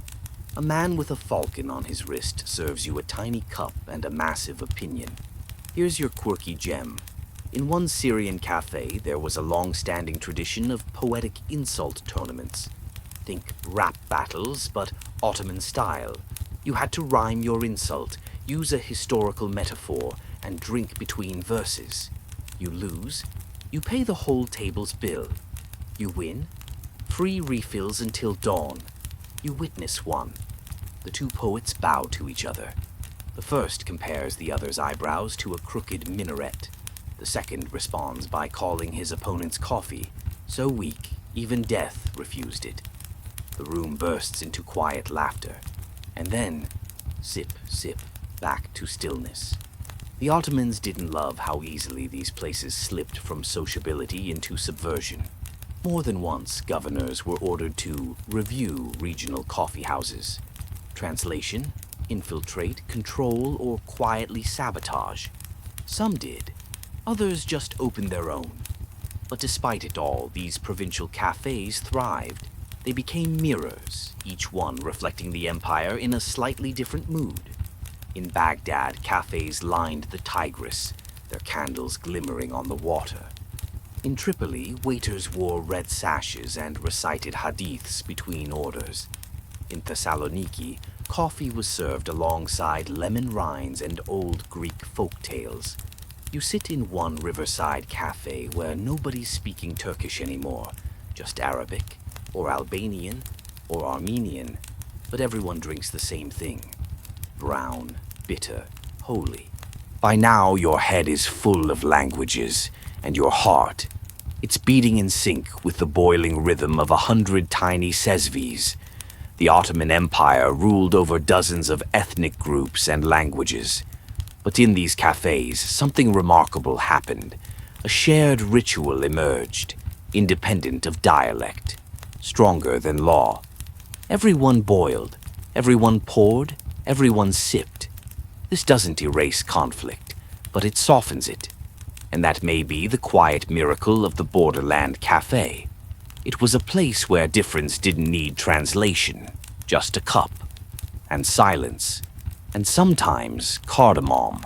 A man with a falcon on his wrist serves you a tiny cup and a massive opinion. Here's your quirky gem. In one Syrian cafe, there was a long-standing tradition of poetic insult tournaments. Think rap battles, but Ottoman style. You had to rhyme your insult, use a historical metaphor, and drink between verses. You lose, you pay the whole table's bill. You win, free refills until dawn. You witness one. The two poets bow to each other. The first compares the other's eyebrows to a crooked minaret. The second responds by calling his opponent's coffee so weak, even death refused it. The room bursts into quiet laughter. And then, sip, sip, back to stillness. The Ottomans didn't love how easily these places slipped from sociability into subversion. More than once, governors were ordered to review regional coffee houses. Translation: infiltrate, control, or quietly sabotage. Some did. Others just opened their own. But despite it all, these provincial cafes thrived. They became mirrors, each one reflecting the empire in a slightly different mood. In Baghdad, cafes lined the Tigris, their candles glimmering on the water. In Tripoli, waiters wore red sashes and recited hadiths between orders. In Thessaloniki, coffee was served alongside lemon rinds and old Greek folk tales. You sit in one riverside cafe where nobody's speaking Turkish anymore, just Arabic, or Albanian, or Armenian, but everyone drinks the same thing. Brown, bitter, holy. By now, your head is full of languages, and your heart, it's beating in sync with the boiling rhythm of 100 tiny sesvies. The Ottoman Empire ruled over dozens of ethnic groups and languages. But in these cafes, something remarkable happened. A shared ritual emerged, independent of dialect, stronger than law. Everyone boiled, everyone poured, everyone sipped. This doesn't erase conflict, but it softens it. And that may be the quiet miracle of the borderland cafe. It was a place where difference didn't need translation, just a cup, and silence, and sometimes cardamom.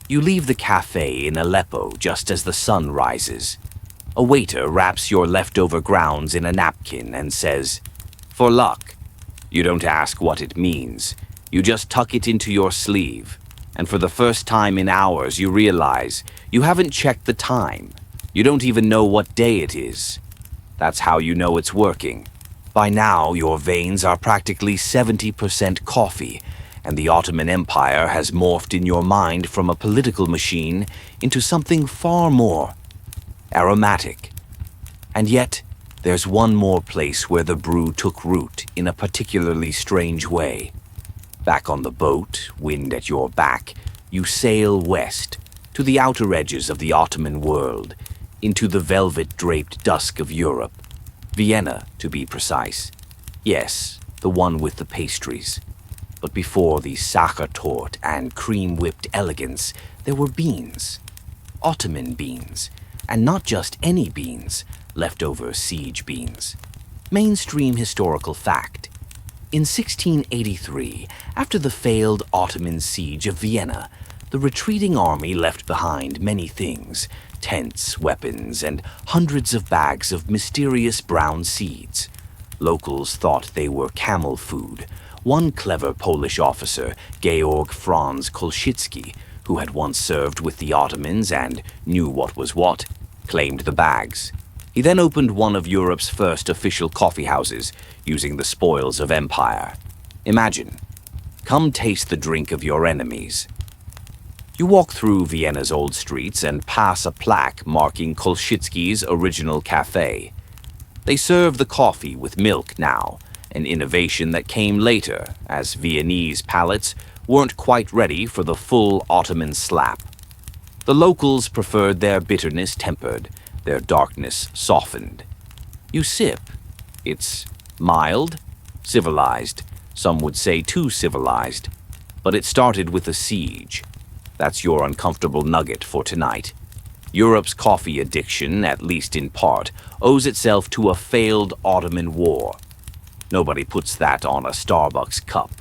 You leave the cafe in Aleppo just as the sun rises. A waiter wraps your leftover grounds in a napkin and says, "For luck." You don't ask what it means. You just tuck it into your sleeve. And for the first time in hours, you realize you haven't checked the time. You don't even know what day it is. That's how you know it's working. By now, your veins are practically 70% coffee, and the Ottoman Empire has morphed in your mind from a political machine into something far more aromatic. And yet, there's one more place where the brew took root in a particularly strange way. Back on the boat, wind at your back, you sail west, to the outer edges of the Ottoman world, into the velvet-draped dusk of Europe. Vienna, to be precise. Yes, the one with the pastries. But before the sachertorte and cream-whipped elegance, there were beans. Ottoman beans. And not just any beans, leftover siege beans. Mainstream historical fact. In 1683, after the failed Ottoman siege of Vienna, the retreating army left behind many things: tents, weapons, and hundreds of bags of mysterious brown seeds. Locals thought they were camel food. One clever Polish officer, Georg Franz Kolschitsky, who had once served with the Ottomans and knew what was what, claimed the bags. He then opened one of Europe's first official coffee houses, using the spoils of empire. Imagine. Come taste the drink of your enemies. You walk through Vienna's old streets and pass a plaque marking Kolschitsky's original cafe. They serve the coffee with milk now, an innovation that came later, as Viennese palates weren't quite ready for the full Ottoman slap. The locals preferred their bitterness tempered, their darkness softened. You sip. It's mild, civilized, some would say too civilized. But it started with a siege. That's your uncomfortable nugget for tonight. Europe's coffee addiction, at least in part, owes itself to a failed Ottoman war. Nobody puts that on a Starbucks cup.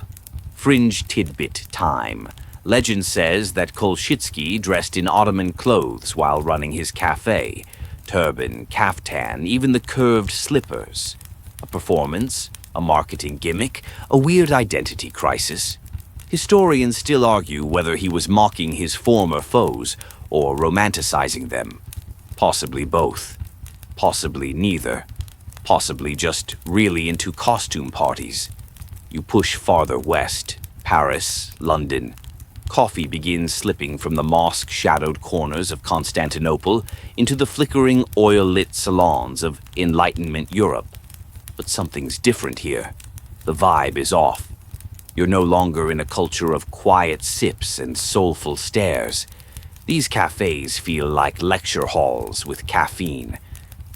Fringe tidbit time. Legend says that Kolschitsky dressed in Ottoman clothes while running his cafe. Turban, kaftan, even the curved slippers. A performance, a marketing gimmick, a weird identity crisis. Historians still argue whether he was mocking his former foes or romanticizing them. Possibly both. Possibly neither. Possibly just really into costume parties. You push farther west, Paris, London. Coffee begins slipping from the mosque-shadowed corners of Constantinople into the flickering oil-lit salons of Enlightenment Europe. But something's different here. The vibe is off. You're no longer in a culture of quiet sips and soulful stares. These cafes feel like lecture halls with caffeine.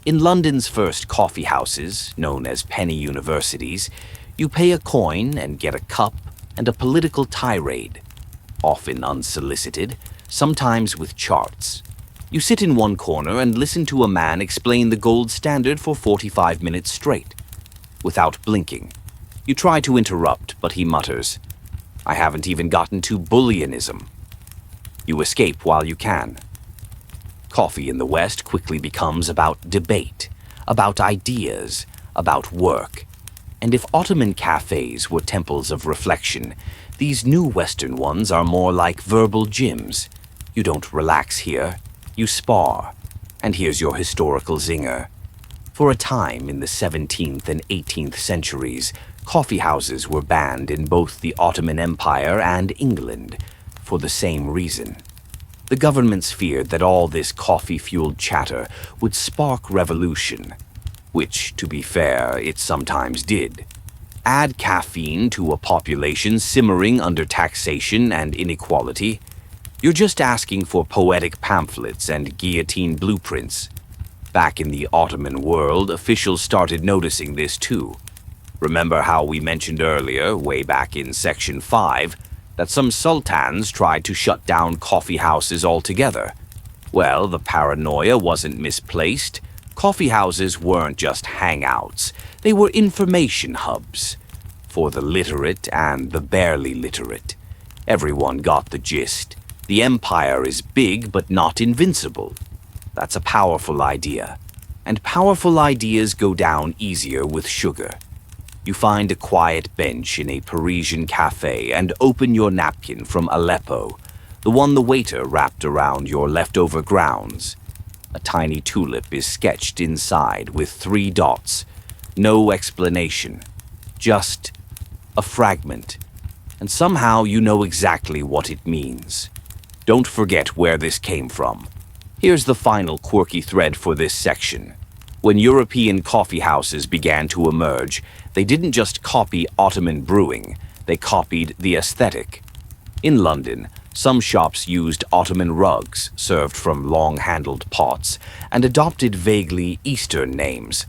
In London's first coffee houses, known as penny universities, you pay a coin and get a cup and a political tirade. Often unsolicited, sometimes with charts. You sit in one corner and listen to a man explain the gold standard for 45 minutes straight, without blinking. You try to interrupt, but he mutters, "I haven't even gotten to Bullionism." You escape while you can. Coffee in the West quickly becomes about debate, about ideas, about work. And if Ottoman cafes were temples of reflection, these new Western ones are more like verbal gyms. You don't relax here, you spar. And here's your historical zinger. For a time in the 17th and 18th centuries, coffee houses were banned in both the Ottoman Empire and England, for the same reason. The governments feared that all this coffee-fueled chatter would spark revolution, which, to be fair, it sometimes did. Add caffeine to a population simmering under taxation and inequality, you're just asking for poetic pamphlets and guillotine blueprints. Back in the Ottoman world, officials started noticing this too. Remember how we mentioned earlier, way back in Section 5, that some sultans tried to shut down coffee houses altogether? Well, the paranoia wasn't misplaced. Coffee houses weren't just hangouts, they were information hubs. For the literate and the barely literate. Everyone got the gist. The empire is big but not invincible. That's a powerful idea. And powerful ideas go down easier with sugar. You find a quiet bench in a Parisian cafe and open your napkin from Aleppo, the one the waiter wrapped around your leftover grounds. A tiny tulip is sketched inside with 3 dots. No explanation. Just a fragment. And somehow you know exactly what it means. Don't forget where this came from. Here's the final quirky thread for this section. When European coffee houses began to emerge, they didn't just copy Ottoman brewing, they copied the aesthetic. In London, some shops used Ottoman rugs served from long-handled pots and adopted vaguely Eastern names.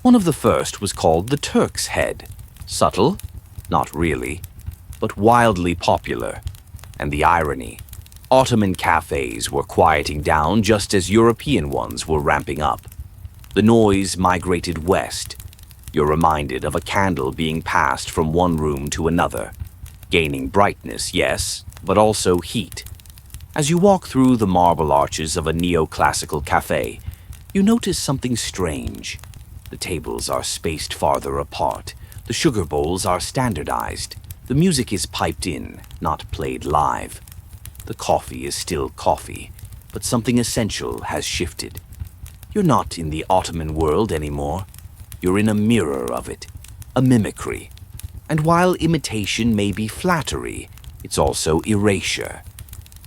One of the first was called the Turk's Head. Subtle? Not really, but wildly popular. And the irony, Ottoman cafes were quieting down just as European ones were ramping up. The noise migrated west. You're reminded of a candle being passed from one room to another, gaining brightness, yes, but also heat. As you walk through the marble arches of a neoclassical cafe, you notice something strange. The tables are spaced farther apart. The sugar bowls are standardized. The music is piped in, not played live. The coffee is still coffee, but something essential has shifted. You're not in the Ottoman world anymore. You're in a mirror of it, a mimicry. And while imitation may be flattery, it's also erasure.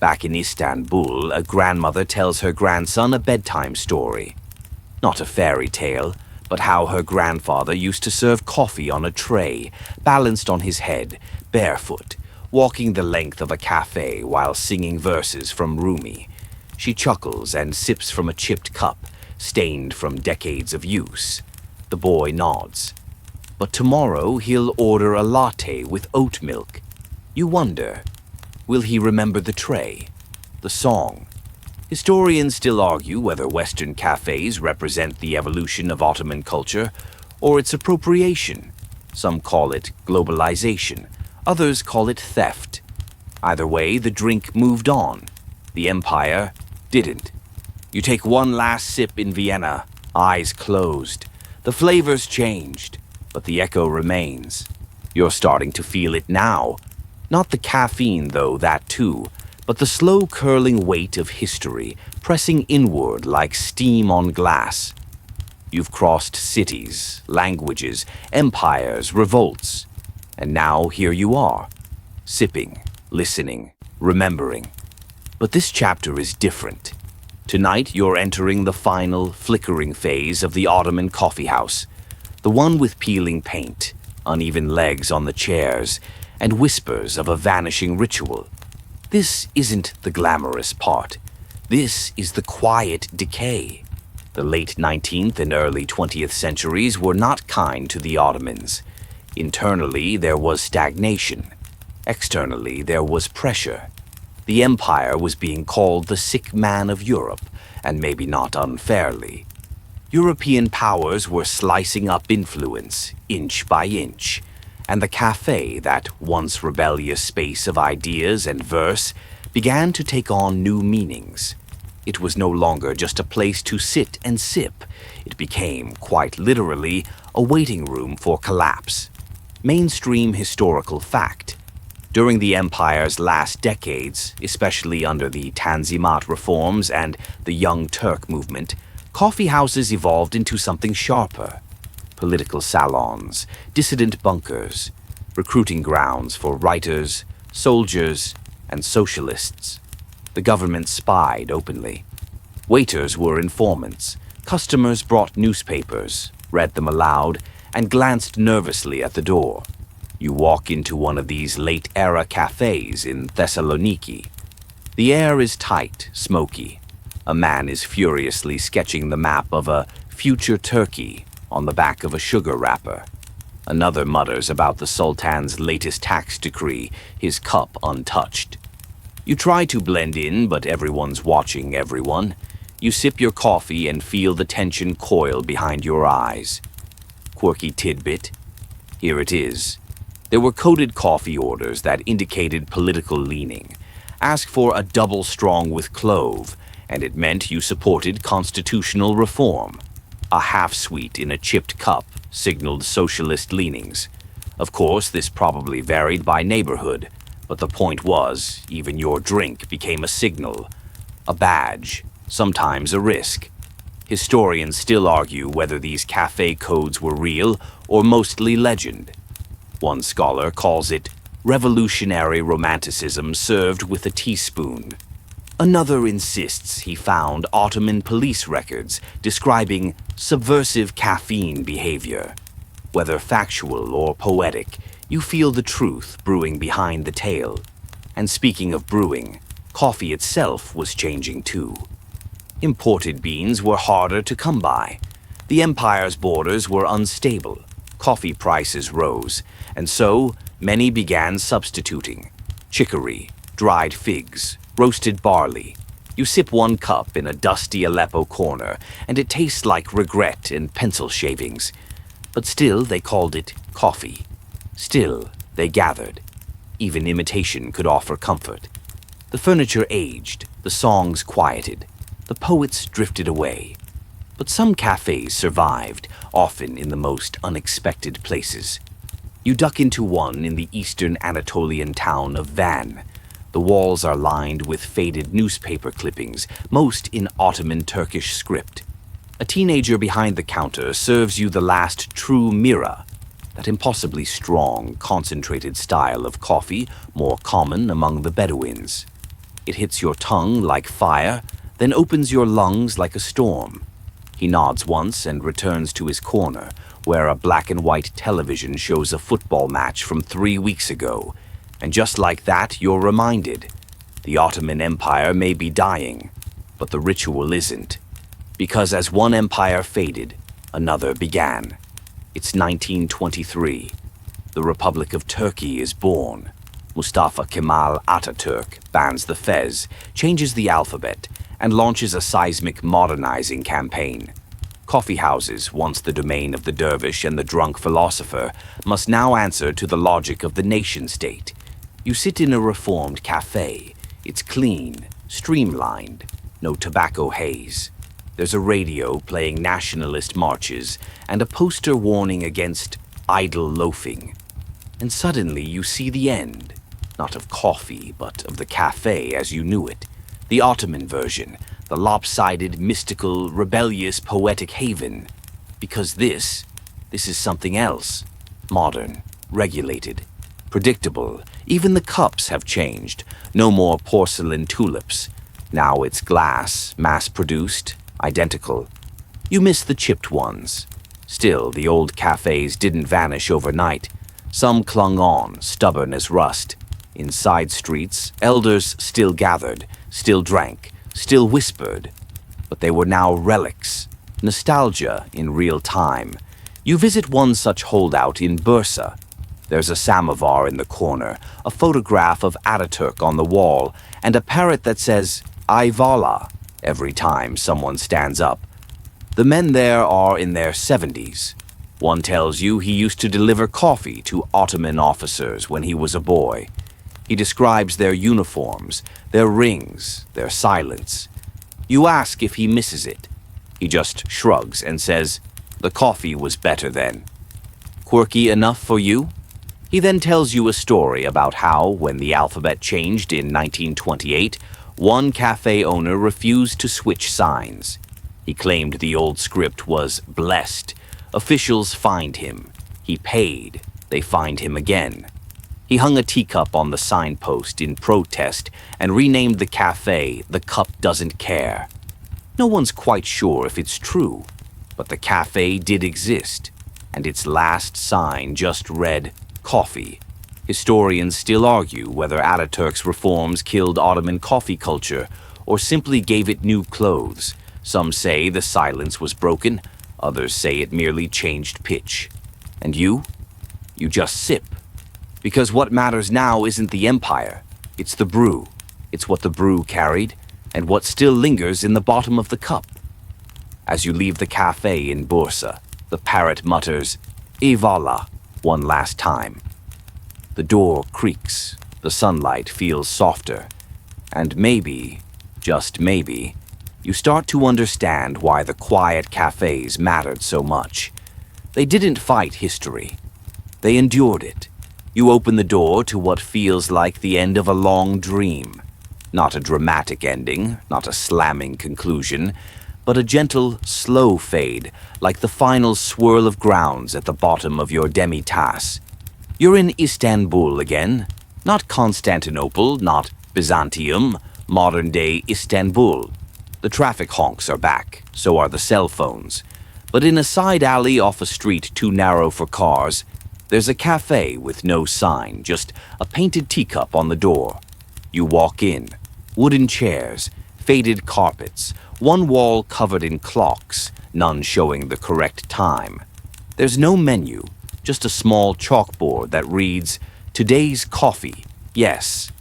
Back in Istanbul, a grandmother tells her grandson a bedtime story. Not a fairy tale, but how her grandfather used to serve coffee on a tray, balanced on his head, barefoot, walking the length of a cafe while singing verses from Rumi. She chuckles and sips from a chipped cup, stained from decades of use. The boy nods. But tomorrow he'll order a latte with oat milk. You wonder, will he remember the tray, the song? Historians still argue whether Western cafes represent the evolution of Ottoman culture or its appropriation. Some call it globalization, others call it theft. Either way, the drink moved on. The empire didn't. You take one last sip in Vienna, eyes closed. The flavors changed, but the echo remains. You're starting to feel it now. Not the caffeine, though, that too, but the slow curling weight of history pressing inward like steam on glass. You've crossed cities, languages, empires, revolts, and now here you are, sipping, listening, remembering. But this chapter is different. Tonight you're entering the final, flickering phase of the Ottoman coffee house, the one with peeling paint, uneven legs on the chairs, and whispers of a vanishing ritual. This isn't the glamorous part. This is the quiet decay. The late 19th and early 20th centuries were not kind to the Ottomans. Internally, there was stagnation. Externally, there was pressure. The empire was being called the sick man of Europe, and maybe not unfairly. European powers were slicing up influence, inch by inch, and the cafe, that once rebellious space of ideas and verse, began to take on new meanings. It was no longer just a place to sit and sip. It became, quite literally, a waiting room for collapse. Mainstream historical fact. During the empire's last decades, especially under the Tanzimat reforms and the Young Turk movement, coffee houses evolved into something sharper. Political salons, dissident bunkers, recruiting grounds for writers, soldiers, and socialists. The government spied openly. Waiters were informants. Customers brought newspapers, read them aloud, and glanced nervously at the door. You walk into one of these late-era cafes in Thessaloniki. The air is tight, smoky. A man is furiously sketching the map of a future Turkey on the back of a sugar wrapper. Another mutters about the Sultan's latest tax decree, his cup untouched. You try to blend in, but everyone's watching everyone. You sip your coffee and feel the tension coil behind your eyes. Quirky tidbit. Here it is. There were coded coffee orders that indicated political leaning. Ask for a double strong with clove, and it meant you supported constitutional reform. A half-sweet in a chipped cup signaled socialist leanings. Of course, this probably varied by neighborhood, but the point was, even your drink became a signal, a badge, sometimes a risk. Historians still argue whether these cafe codes were real or mostly legend. One scholar calls it revolutionary romanticism served with a teaspoon. Another insists he found Ottoman police records describing subversive caffeine behavior. Whether factual or poetic, you feel the truth brewing behind the tale. And speaking of brewing, coffee itself was changing too. Imported beans were harder to come by. The empire's borders were unstable. Coffee prices rose, and so many began substituting. Chicory, dried figs, roasted barley. You sip one cup in a dusty Aleppo corner, and it tastes like regret and pencil shavings. But still they called it coffee. Still they gathered. Even imitation could offer comfort. The furniture aged, the songs quieted, the poets drifted away. But some cafes survived, often in the most unexpected places. You duck into one in the eastern Anatolian town of Van. The walls are lined with faded newspaper clippings, most in Ottoman Turkish script. A teenager behind the counter serves you the last true mira, that impossibly strong, concentrated style of coffee more common among the Bedouins. It hits your tongue like fire, then opens your lungs like a storm. He nods once and returns to his corner, where a black and white television shows a football match from 3 weeks ago. And just like that, you're reminded. The Ottoman Empire may be dying, but the ritual isn't. Because as one empire faded, another began. It's 1923. The Republic of Turkey is born. Mustafa Kemal Atatürk bans the fez, changes the alphabet, and launches a seismic modernizing campaign. Coffee houses, once the domain of the dervish and the drunk philosopher, must now answer to the logic of the nation-state. You sit in a reformed cafe. It's clean, streamlined, no tobacco haze. There's a radio playing nationalist marches and a poster warning against idle loafing. And suddenly you see the end, not of coffee, but of the cafe as you knew it. The Ottoman version, the lopsided, mystical, rebellious, poetic haven. Because this is something else. Modern, regulated, predictable. Even the cups have changed. No more porcelain tulips. Now it's glass, mass-produced, identical. You miss the chipped ones. Still, the old cafes didn't vanish overnight. Some clung on, stubborn as rust. In side streets, elders still gathered, still drank, still whispered. But they were now relics, nostalgia in real time. You visit one such holdout in Bursa. There's a samovar in the corner, a photograph of Ataturk on the wall, and a parrot that says, Eyvallah, every time someone stands up. The men there are in their 70s. One tells you he used to deliver coffee to Ottoman officers when he was a boy. He describes their uniforms, their rings, their silence. You ask if he misses it. He just shrugs and says, "The coffee was better then." Quirky enough for you? He then tells you a story about how, when the alphabet changed in 1928, one cafe owner refused to switch signs. He claimed the old script was blessed. Officials fined him. He paid. They fined him again. He hung a teacup on the signpost in protest and renamed the cafe "The Cup Doesn't Care." No one's quite sure if it's true, but the cafe did exist, and its last sign just read "Coffee." Historians still argue whether Ataturk's reforms killed Ottoman coffee culture or simply gave it new clothes. Some say the silence was broken, others say it merely changed pitch. And you? You just sip. Because what matters now isn't the empire, it's the brew. It's what the brew carried, and what still lingers in the bottom of the cup. As you leave the cafe in Bursa, the parrot mutters, "Eyvallah," one last time. The door creaks, the sunlight feels softer, and maybe, just maybe, you start to understand why the quiet cafes mattered so much. They didn't fight history. They endured it. You open the door to what feels like the end of a long dream. Not a dramatic ending, not a slamming conclusion, but a gentle, slow fade, like the final swirl of grounds at the bottom of your demi-tasse. You're in Istanbul again. Not Constantinople, not Byzantium, modern-day Istanbul. The traffic honks are back, so are the cell phones. But in a side alley off a street too narrow for cars, there's a cafe with no sign, just a painted teacup on the door. You walk in. Wooden chairs, faded carpets, one wall covered in clocks, none showing the correct time. There's no menu, just a small chalkboard that reads, "Today's coffee, yes."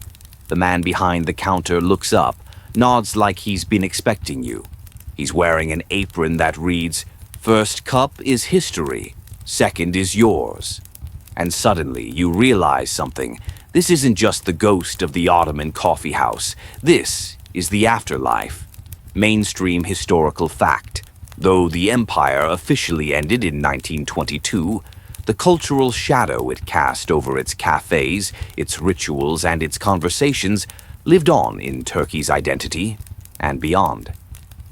The man behind the counter looks up, nods like he's been expecting you. He's wearing an apron that reads, "First cup is history, second is yours." And suddenly you realize something. This isn't just the ghost of the Ottoman coffee house. This is the afterlife. Mainstream historical fact. Though the empire officially ended in 1922, the cultural shadow it cast over its cafes, its rituals, and its conversations lived on in Turkey's identity and beyond.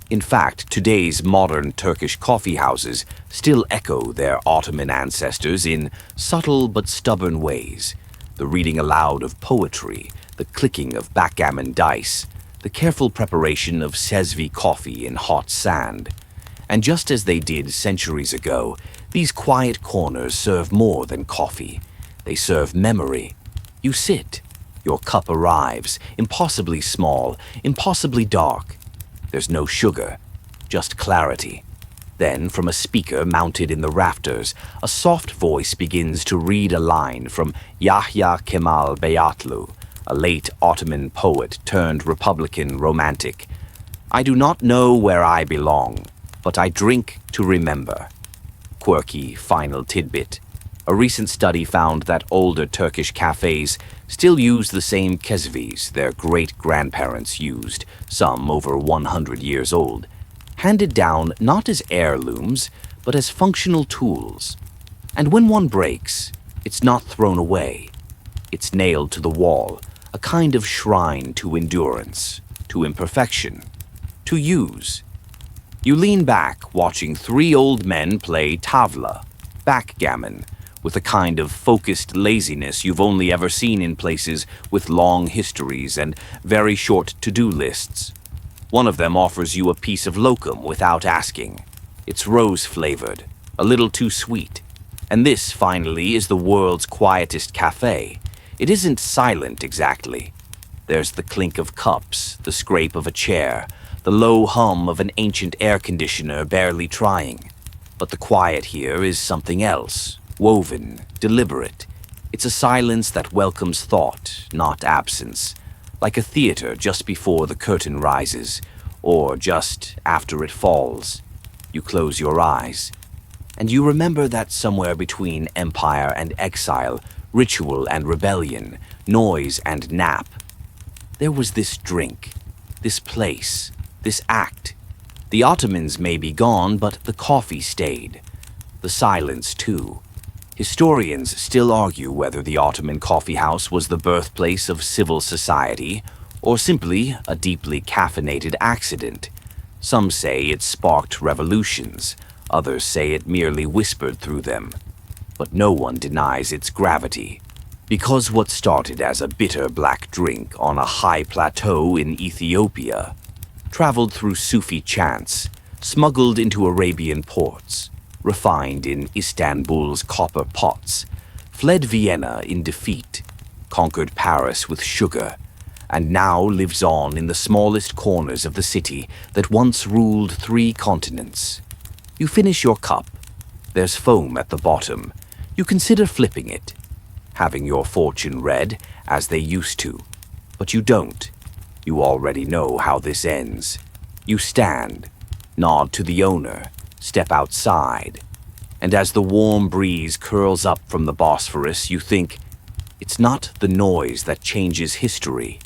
In fact, today's modern Turkish coffee houses still echo their Ottoman ancestors in subtle but stubborn ways. The reading aloud of poetry, the clicking of backgammon dice, the careful preparation of sezvi coffee in hot sand. And just as they did centuries ago, these quiet corners serve more than coffee. They serve memory. You sit. Your cup arrives, impossibly small, impossibly dark. There's no sugar, just clarity. Then, from a speaker mounted in the rafters, a soft voice begins to read a line from Yahya Kemal Beyatlu, a late Ottoman poet turned Republican romantic. "I do not know where I belong, but I drink to remember." Quirky final tidbit. A recent study found that older Turkish cafes still use the same kezvis their great-grandparents used, some over 100 years old, handed down not as heirlooms, but as functional tools. And when one breaks, it's not thrown away. It's nailed to the wall, a kind of shrine to endurance, to imperfection, to use. You lean back, watching three old men play tavla, backgammon, with a kind of focused laziness you've only ever seen in places with long histories and very short to-do lists. One of them offers you a piece of lokum without asking. It's rose-flavored, a little too sweet. And this, finally, is the world's quietest cafe. It isn't silent exactly. There's the clink of cups, the scrape of a chair, the low hum of an ancient air conditioner barely trying. But the quiet here is something else. Woven, deliberate. It's a silence that welcomes thought, not absence. Like a theater just before the curtain rises, or just after it falls. You close your eyes, and you remember that somewhere between empire and exile, ritual and rebellion, noise and nap, there was this drink, this place, this act. The Ottomans may be gone, but the coffee stayed. The silence, too. Historians still argue whether the Ottoman coffee house was the birthplace of civil society or simply a deeply caffeinated accident. Some say it sparked revolutions, others say it merely whispered through them. But no one denies its gravity. Because what started as a bitter black drink on a high plateau in Ethiopia traveled through Sufi chants, smuggled into Arabian ports, refined in Istanbul's copper pots, fled Vienna in defeat, conquered Paris with sugar, and now lives on in the smallest corners of the city that once ruled 3 continents. You finish your cup. There's foam at the bottom. You consider flipping it, having your fortune read as they used to. But you don't. You already know how this ends. You stand, nod to the owner, step outside, and as the warm breeze curls up from the Bosphorus, you think, it's not the noise that changes history.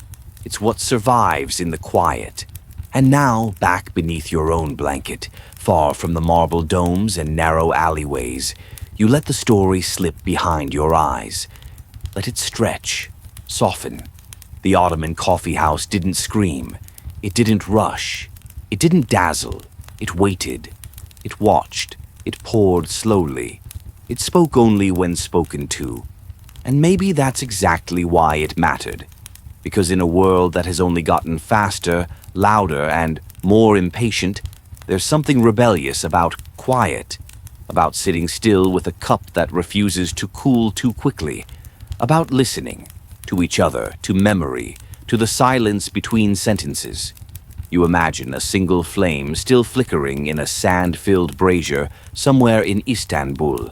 It's what survives in the quiet. And now, back beneath your own blanket, far from the marble domes and narrow alleyways, you let the story slip behind your eyes. Let it stretch, soften. The Ottoman coffee house didn't scream. It didn't rush. It didn't dazzle. It waited. It watched. It poured slowly. It spoke only when spoken to. And maybe that's exactly why it mattered. Because in a world that has only gotten faster, louder, and more impatient, there's something rebellious about quiet, about sitting still with a cup that refuses to cool too quickly, about listening to each other, to memory, to the silence between sentences. You imagine a single flame still flickering in a sand-filled brazier somewhere in Istanbul,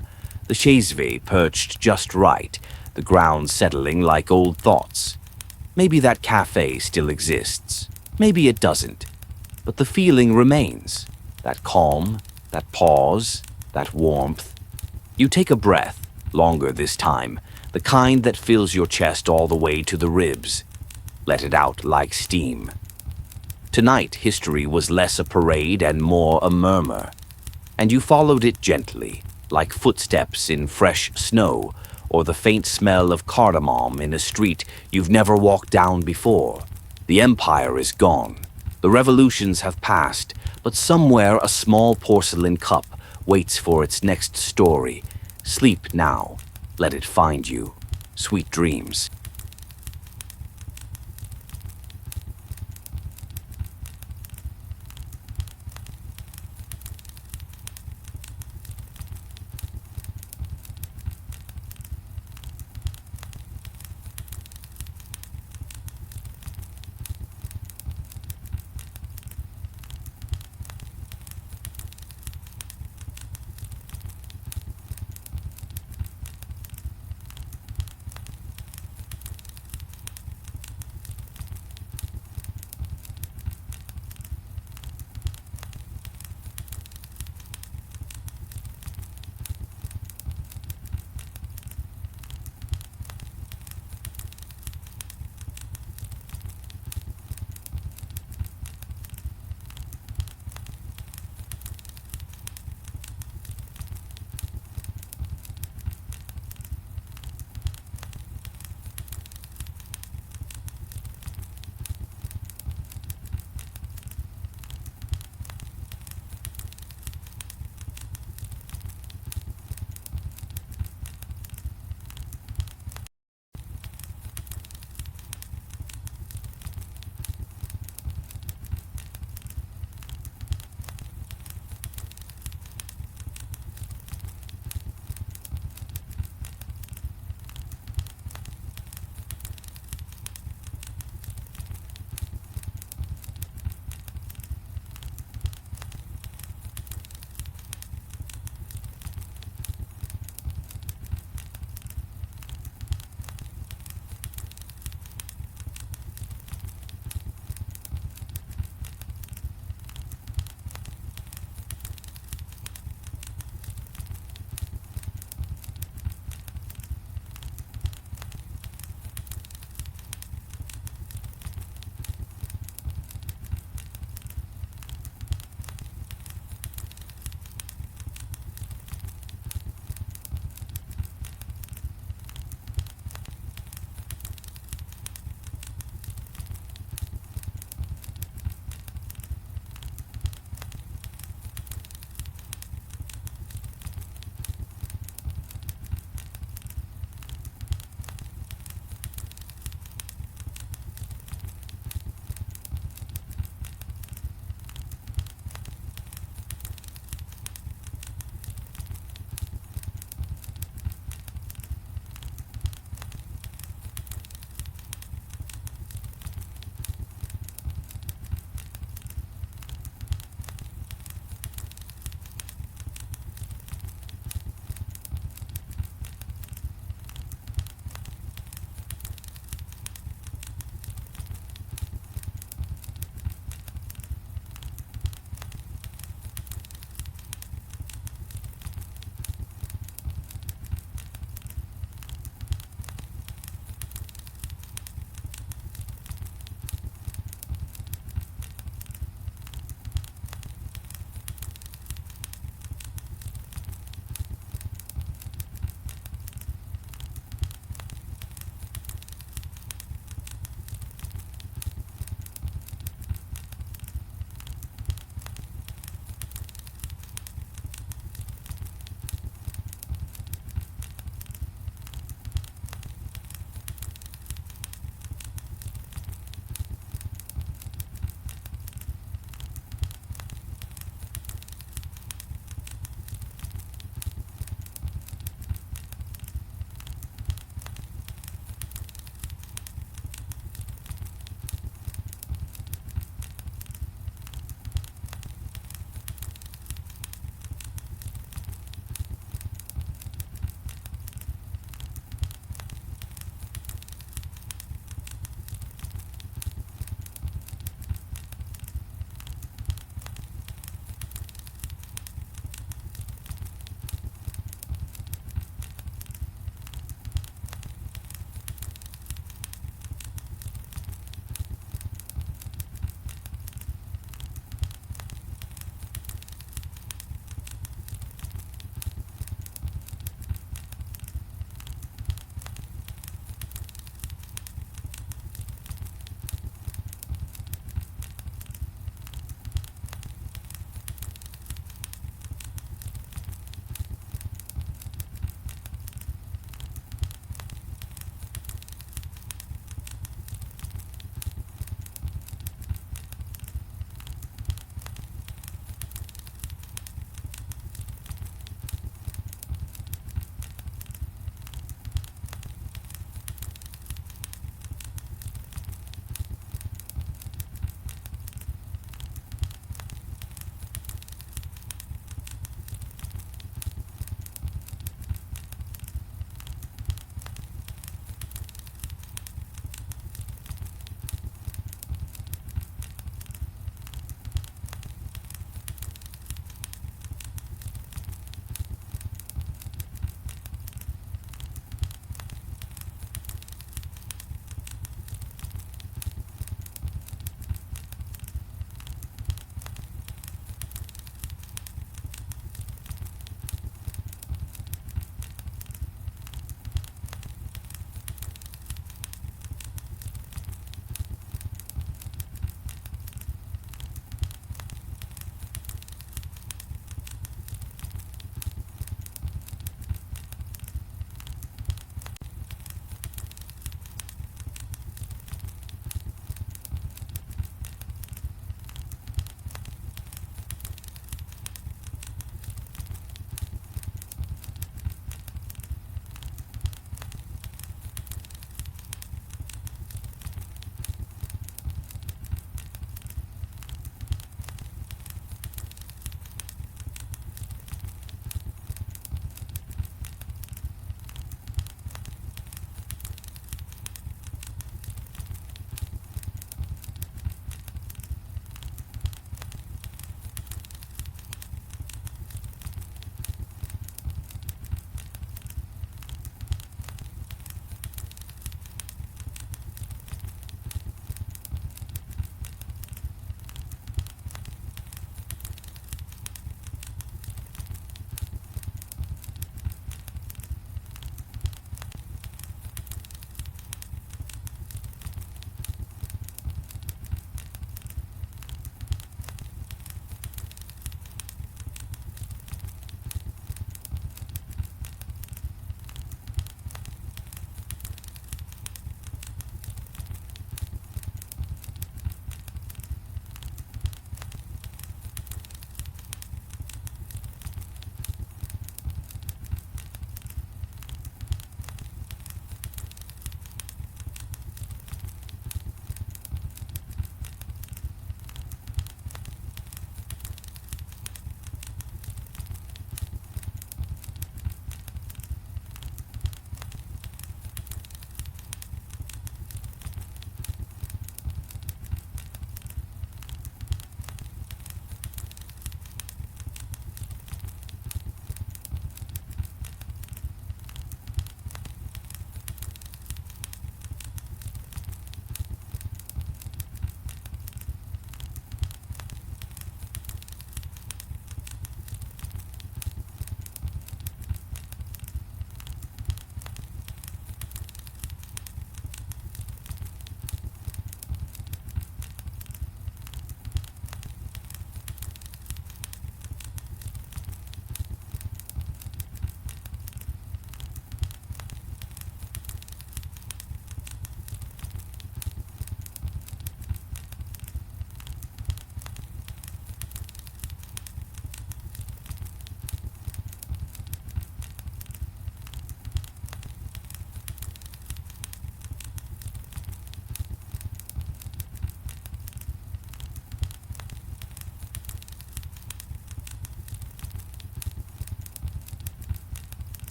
the chesve perched just right, the ground settling like old thoughts. Maybe that cafe still exists. Maybe it doesn't. But the feeling remains. That calm, that pause, that warmth. You take a breath, longer this time, the kind that fills your chest all the way to the ribs. Let it out like steam. Tonight, history was less a parade and more a murmur. And you followed it gently, like footsteps in fresh snow, or the faint smell of cardamom in a street you've never walked down before. The empire is gone. The revolutions have passed, but somewhere a small porcelain cup waits for its next story. Sleep now. Let it find you. Sweet dreams.